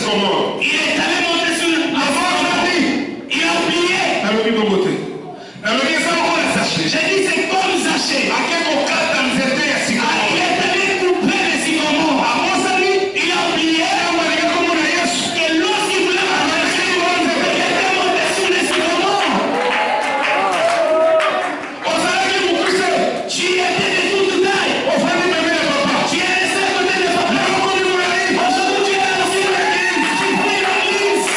sycomore. Il est allé monter sur le il a oublié. Nalobi bobote. Nalobi eza lokola sachet. J'ai dit c'est comme sachet. Ake kokata nzete ya sycomore. Il est allé couper les sycomores. Abosani, Il a oublié amalika komona Yesu. que lorsqu'il voulait avancer, il était monté sur les sycomores. Ozalaki mokuse. Tu étais de toute taille. Ofandi bebe ya papa. Tu es resté à côté de papa. Nakomi molai. Aujourd'hui, tu es assis dans l'église. Tu pries l'église.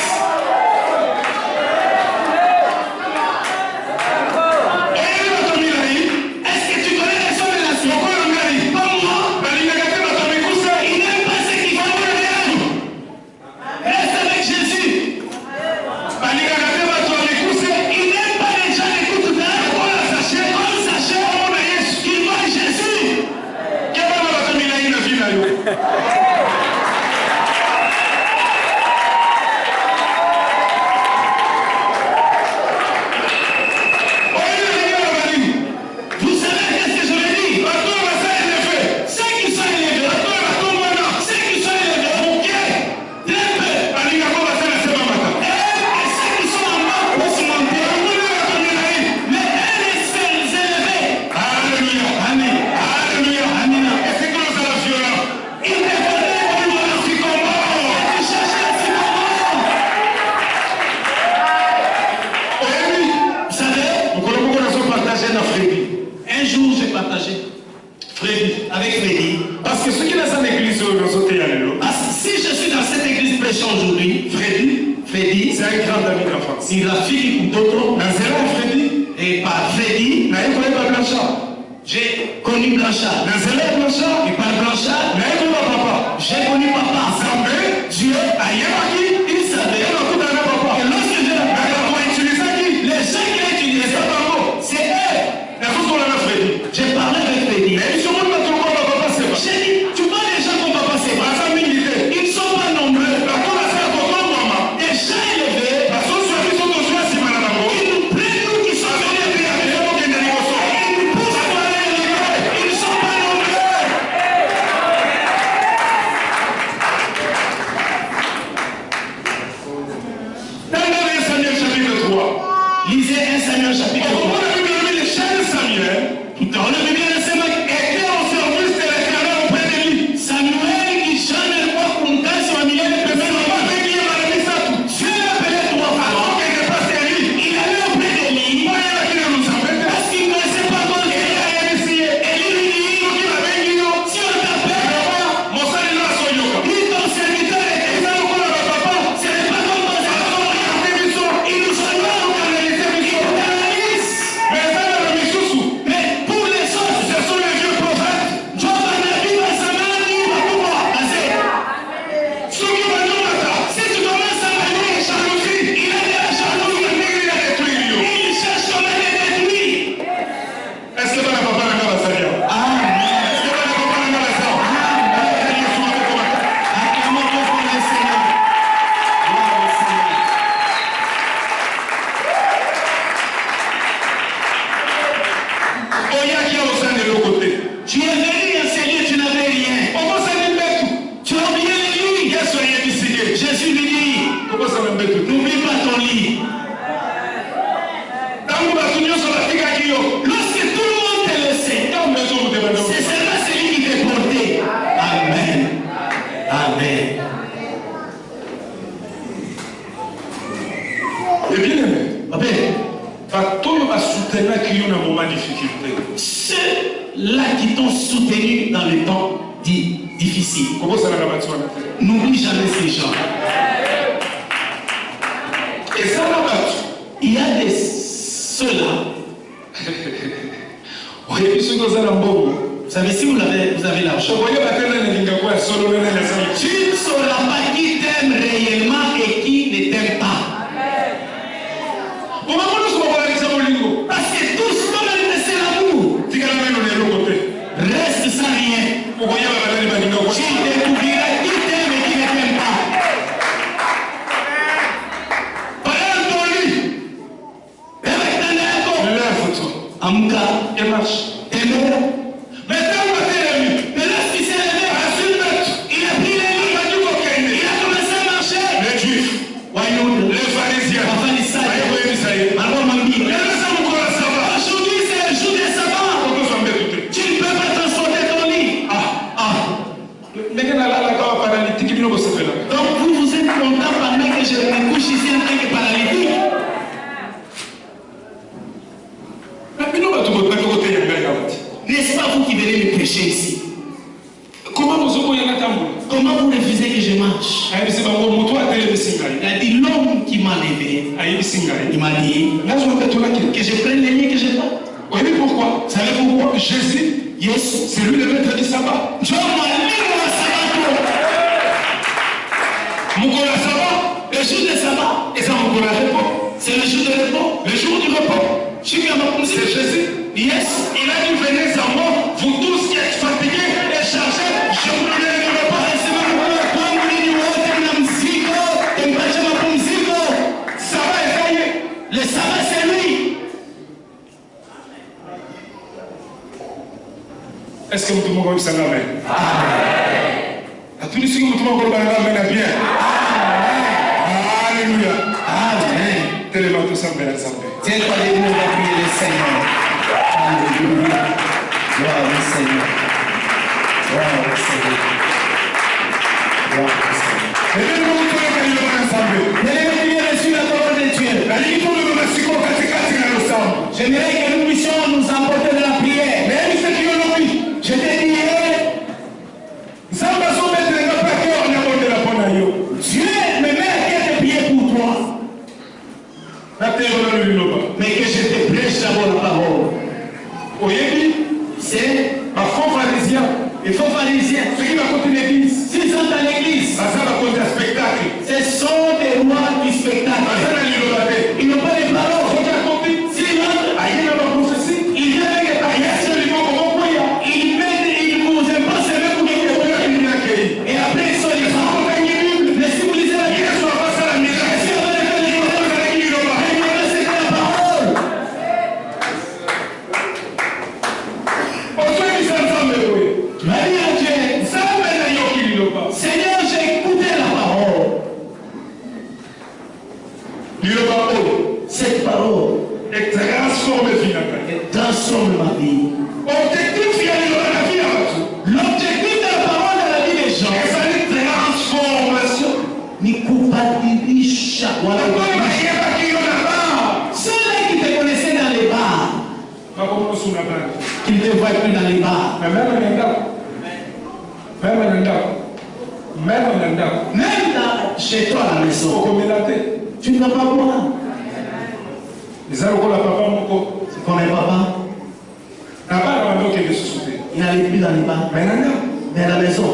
Oyebi bato milai. Est-ce que tu connais les hommes de la nation? Lokola ngai. Comme moi, Balingaka te bato mikuse. il n'aime pas ce qui font le bien. Reste avec Jésus. Balingaka te bato ya mikuse. Il n'aime pas les gens de toute taille. Lokola sachet. Comme sachet, Omona Yesu. il voit Jésus. Kebana bato milai na vi na yo. Oyebi ndenge balobani. Vous savez qu'est-ce que je veux dire? Bato oyo baza élevé. Ceux qui sont élevés, Bato oyo batombwana. ceux qui sont élevés, très peu. Balingaka baza na se bamata. Et ceux qui sont en bas pour se monter. Omona bato milai. Mais eux, les seuls élevés, Alléluia. Amen. Alléluia. Amen. Est-ce que nous allons violent? Ils défendaient pour le sycomore. Ils cherchaient le sycomore. Oyebi. Vous savez, Mokolo moko nazopartage na Freddy. un jour, j'ai partagé avec Freddy. Parce que soki naza na église oyo nazoteya lelo. Parce que si je suis dans cette église prêchant aujourd'hui, Freddy, C'est un grand ami d'enfance. c'est la fille d'autres. Nazela Freddy. Et par Freddy, Naye koyeba Blanchard. j'ai connu Blanchard. Nazela Blanchard. Et par Blanchard, Naye koyeba papa. j'ai connu papa. Nzambe. Dieu, Ayebaki. il savait Nakutana na papa. que lorsque Dieu l'a Naka koutilisaki. les gens qui ont utilisé Eza ça, bango. c'est eux. Nazosola na Freddy. J'ai parlé avec Freddy. Mais biso moni bato lokola papa seba. J'ai dit, tu vois les gens qu'on va passer. Baza mingi te. Ils ne sont pas nombreux. Bato baza ya tonton mama. Des gens élevés, Bazozwa biso tozwa nsima na bango. ils nous prennent nous qui sommes élevés. Ye mokende liboso. Ils nous poussent à aller élever. Ils ne sont pas nombreux. Dans le Samuel chapitre 3. Lisez 1 Samuel chapitre Au 3. moment de la Bible, le chef Samuel Dans le Bible, était au service de l'Éternel auprès de lui. Samuel qui chante le roi pour une casse au milieu de Mais Pépé. papa qui est malade, ça tout. Dieu l'appelait trois fois. Alors qu'il n'est pas sérieux. Il allait auprès de lui Moi, il y a qui ne nous appelle. parce qu'il ne connaissait pas encore Et il Dieu. a initié. Et lui lui dit, Donc, il avait dit, non. si on t'appelle, Mon sang est là, son yoga. lui ton serviteur Et était ça, on voit le papa. ce n'est pas comme ton serviteur. Regardez, ils sont. Il nous a pas Ils canalisent, ils sont. canalise. Mais ça, dans le Missoussou, Mais pour les autres, ce sont les vieux prophètes. Dieu va naviger dans sa main, il va pouvoir passer. Ceux qui vont nous mettre. Si tu commences à manier jalousie, il a de la jalousie. Il a détruit Rio. Il cherche comment les détruire. Est-ce que le papa n'a pas la salle? Amen. Est-ce que le papa n'a pas la salle? Acclamons Dieu pour le Seigneur. Gloire au Seigneur. Oyaki au sein de l'autre côté. Tu es venu à ce lieu, tu n'avais rien. Comment ça me met tout? Tu as oublié le lit. Yesu ayebisike. Jésus lui dit, Comment ça me met tout? n'oublie pas ton lit. Tangu bato nyonso batikaki yo. Lorsque tout le monde te laissait, Tangu bezo motema nyonso. c'est seulement celui qui t'est porté. Amen. Amen. Et bien aimé. Amen. Bato oyo basoutenaki yo na moment difficulté. Ceux-là qui t'ont soutenu dans le temps difficile. kokosalaka bato wana te. N'oublie jamais ces gens. ezala bato Il y a des ceux-là. oyebi soki oza na mbongo Vous savez, si vous avez l'argent, okoyeba te nani elingako ya solo nani asali tu ne sauras pas qui t'aime réellement et qui ne t'aime pas. bomamo nyonso bakolakisa molingo Parce que tous, comme c'est l'amour, tikala nano na eloko te reste sans rien. okoyeba banani balingako Tu découvriras qui t'aime et qui ne t'aime pas. bayana toli Avec ta nako, lève-toi Amka, et marche aimez. mais ntango atelemi Mais lorsqu'il s'est levé, asui mètre il a pris les livres, abandi kokende il a commencé à marcher. Donc vous vous êtes content pendant que je me couche ici en tant que paralytique. N'est-ce pas vous qui venez me prêcher ici? Comment vous refusez que je marche? Il a dit l'homme qui m'a levé, il m'a dit que je prenne les liens que je parle. Vous savez pourquoi? Savez pourquoi? Jésus, c'est lui le maître du sabbat. Le jour de sabbat, c'est le jour de repos. Le jour du repos, c'est Jésus. Yes. Il a dit venez à moi, vous tous qui êtes fatigués et chargés, je vous donne le repos. Sabbat est gagné. Le sabbat c'est lui. Est-ce que vous pouvez me dire amen? À tous ceux qui vous pouvez me dire amen bien. Alléluia. Amen. Tellement tous en belle assemblée. Tiens, nous va prier le Seigneur. Alléluia. Gloire au Seigneur. Gloire au Seigneur. Gloire au Seigneur. Reçu la parole de Dieu. J'aimerais que nous puissions nous emporter de la prière. Je te dirais, Dieu me met à cœur de prier pour toi. Mais que je te prêche d'abord la parole. C'est un faux pharisien. les faux pharisiens. Ceux qui vont côté l'église. S'ils sont dans l'église, Ça va côté spectacle. ce sont des rois du spectacle. Ils n'ont pas les paroles. S'ils entrent, ils viennent avec les parias. Ils vous imposent même pour que vous et après ils sont les femmes. Mais si vous lisez la Bible, c'est la parole. Marie à Dieu. Seigneur, j'ai écouté la parole. Cette parole transforme ma vie. L'objectif de la parole dans la vie des gens, ni culpabilise. Ceux-là qui te connaissaient dans les bars, qui ne te voient plus dans les bars, même chez toi à la maison, tu ne vas pas boire. Tu connais papa? Il n'allait plus dans les bars. Mais à la maison,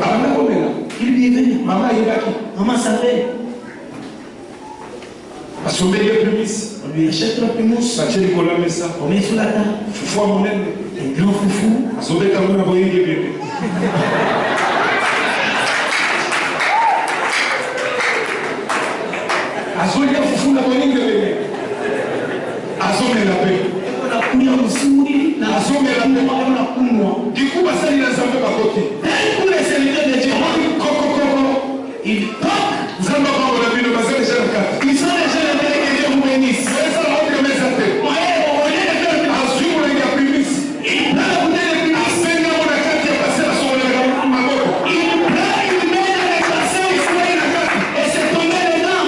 il vivait. Maman savait. On lui achète la primousse. On met sur la table. Un grand foufou. Il toque. Ils sont déjà les que Dieu vous bénisse. Il met les passés et c'est tombé dedans.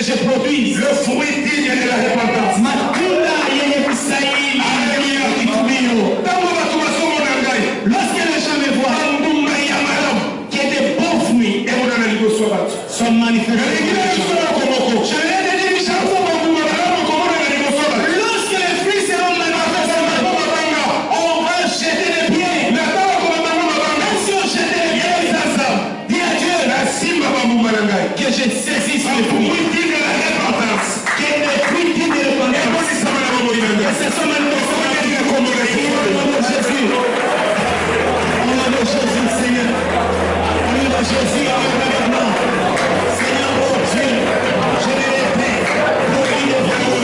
je produise. Le fruit digne de la repentance. Matunda yenye kustahili. Alléluia. Lorsque les gens me voient, qu'il y a des bons fruits sont manifestés. Lorsque les fruits seront manifestés, on va jeter les pieds. Même si on jette les pieds, dis à Dieu que je saisisse les fruits. Que les fruits dignes de repentance. Que ce soit manifesté au nom de Jésus. Au nom de Jésus, Seigneur. Au nom de Jésus, maintenant. Seigneur, oh Dieu, je me répète. Fruits de repentance.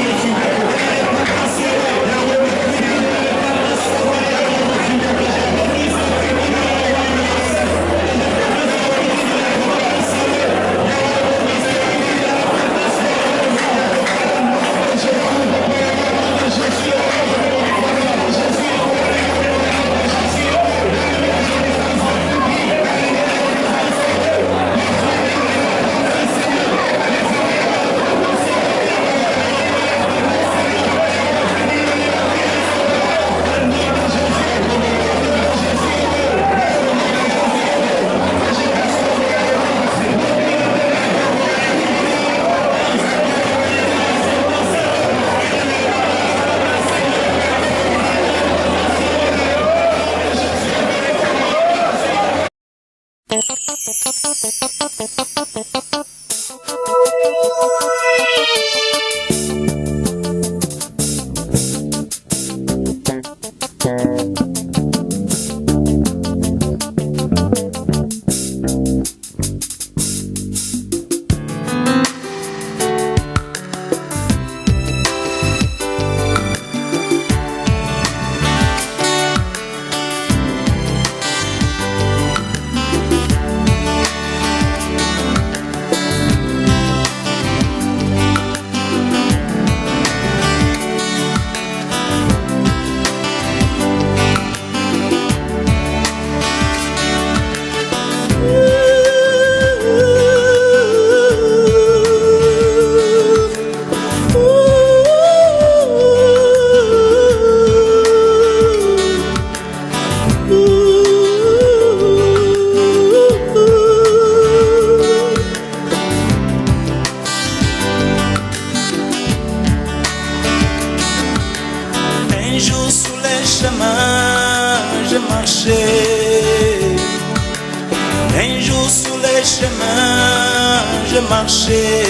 Un jour sur les chemins, je marchais,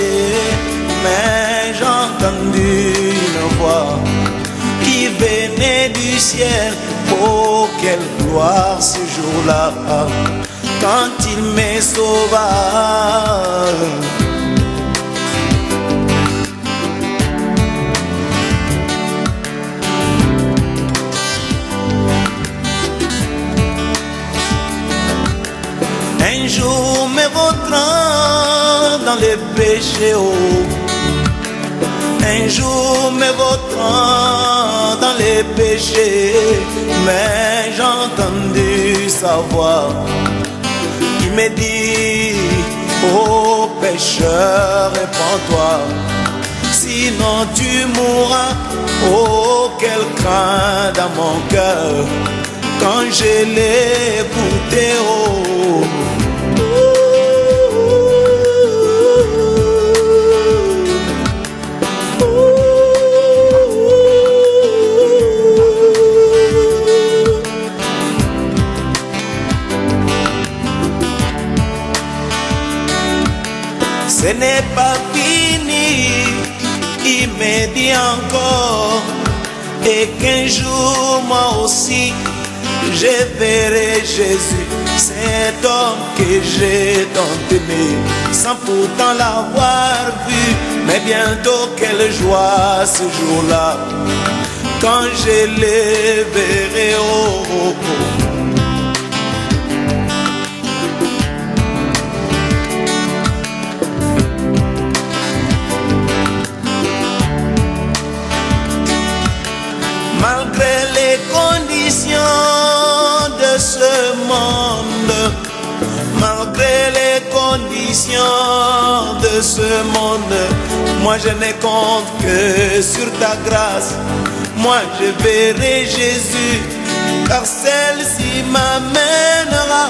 mais j'ai entendu une voix qui venait du ciel. Oh, quelle gloire ce jour-là, quand il me sauva. Un jour me vautrant dans les péchés, oh. Un jour me vautrant dans les péchés, mais j'ai entendu sa voix qui me dit: oh pécheur, répands-toi, sinon tu mourras. Oh, quel craint dans mon cœur quand je l'ai écouté, oh. Ce n'est pas fini, il me dit encore, et qu'un jour moi aussi je verrai Jésus, cet homme que j'ai tant aimé, sans pourtant l'avoir vu. Mais bientôt quelle joie ce jour-là, quand je les verrai, oh, oh, oh. Malgré les conditions de ce monde, malgré les conditions de ce monde, Moi je n'ai compte que sur ta grâce. Moi je verrai Jésus, car celle-ci m'amènera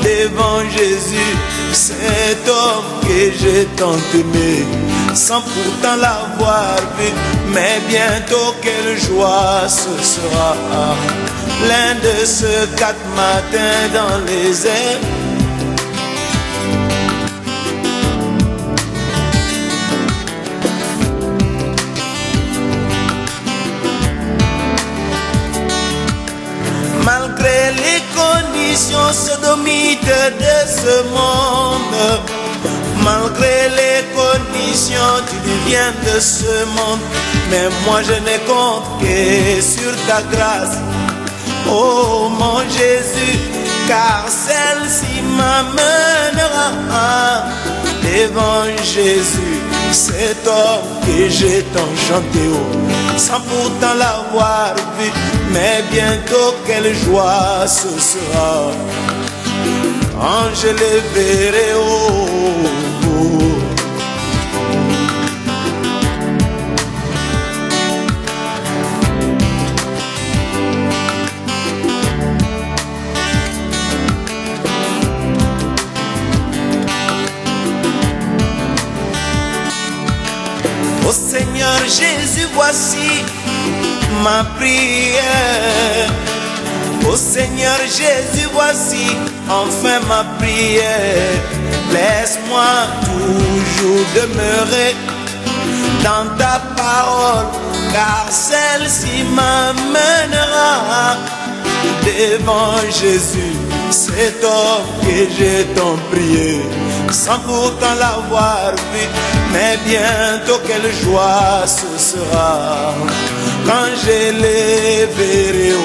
devant Jésus, cet homme que j'ai tant aimé, sans pourtant l'avoir vu. Mais bientôt quelle joie ce sera, l'un de ces 4 matins dans les airs. Malgré les conditions sodomites de ce monde, malgré les conditions tu viens de ce monde, mais moi je n'ai compte que sur ta grâce, oh mon Jésus, car celle-ci m'amènera devant Jésus, cet homme que j'ai tant chanté, sans pourtant l'avoir vu. Mais bientôt quelle joie ce sera quand je les verrai, Oh Seigneur Jésus, voici ma prière. Oh Seigneur Jésus, voici enfin ma prière. Laisse-moi toujours demeurer dans ta parole, car celle-ci m'amènera devant Jésus, cet homme que j'ai tant prié, sans pourtant l'avoir vu. Mais bientôt quelle joie ce sera quand je les verrai,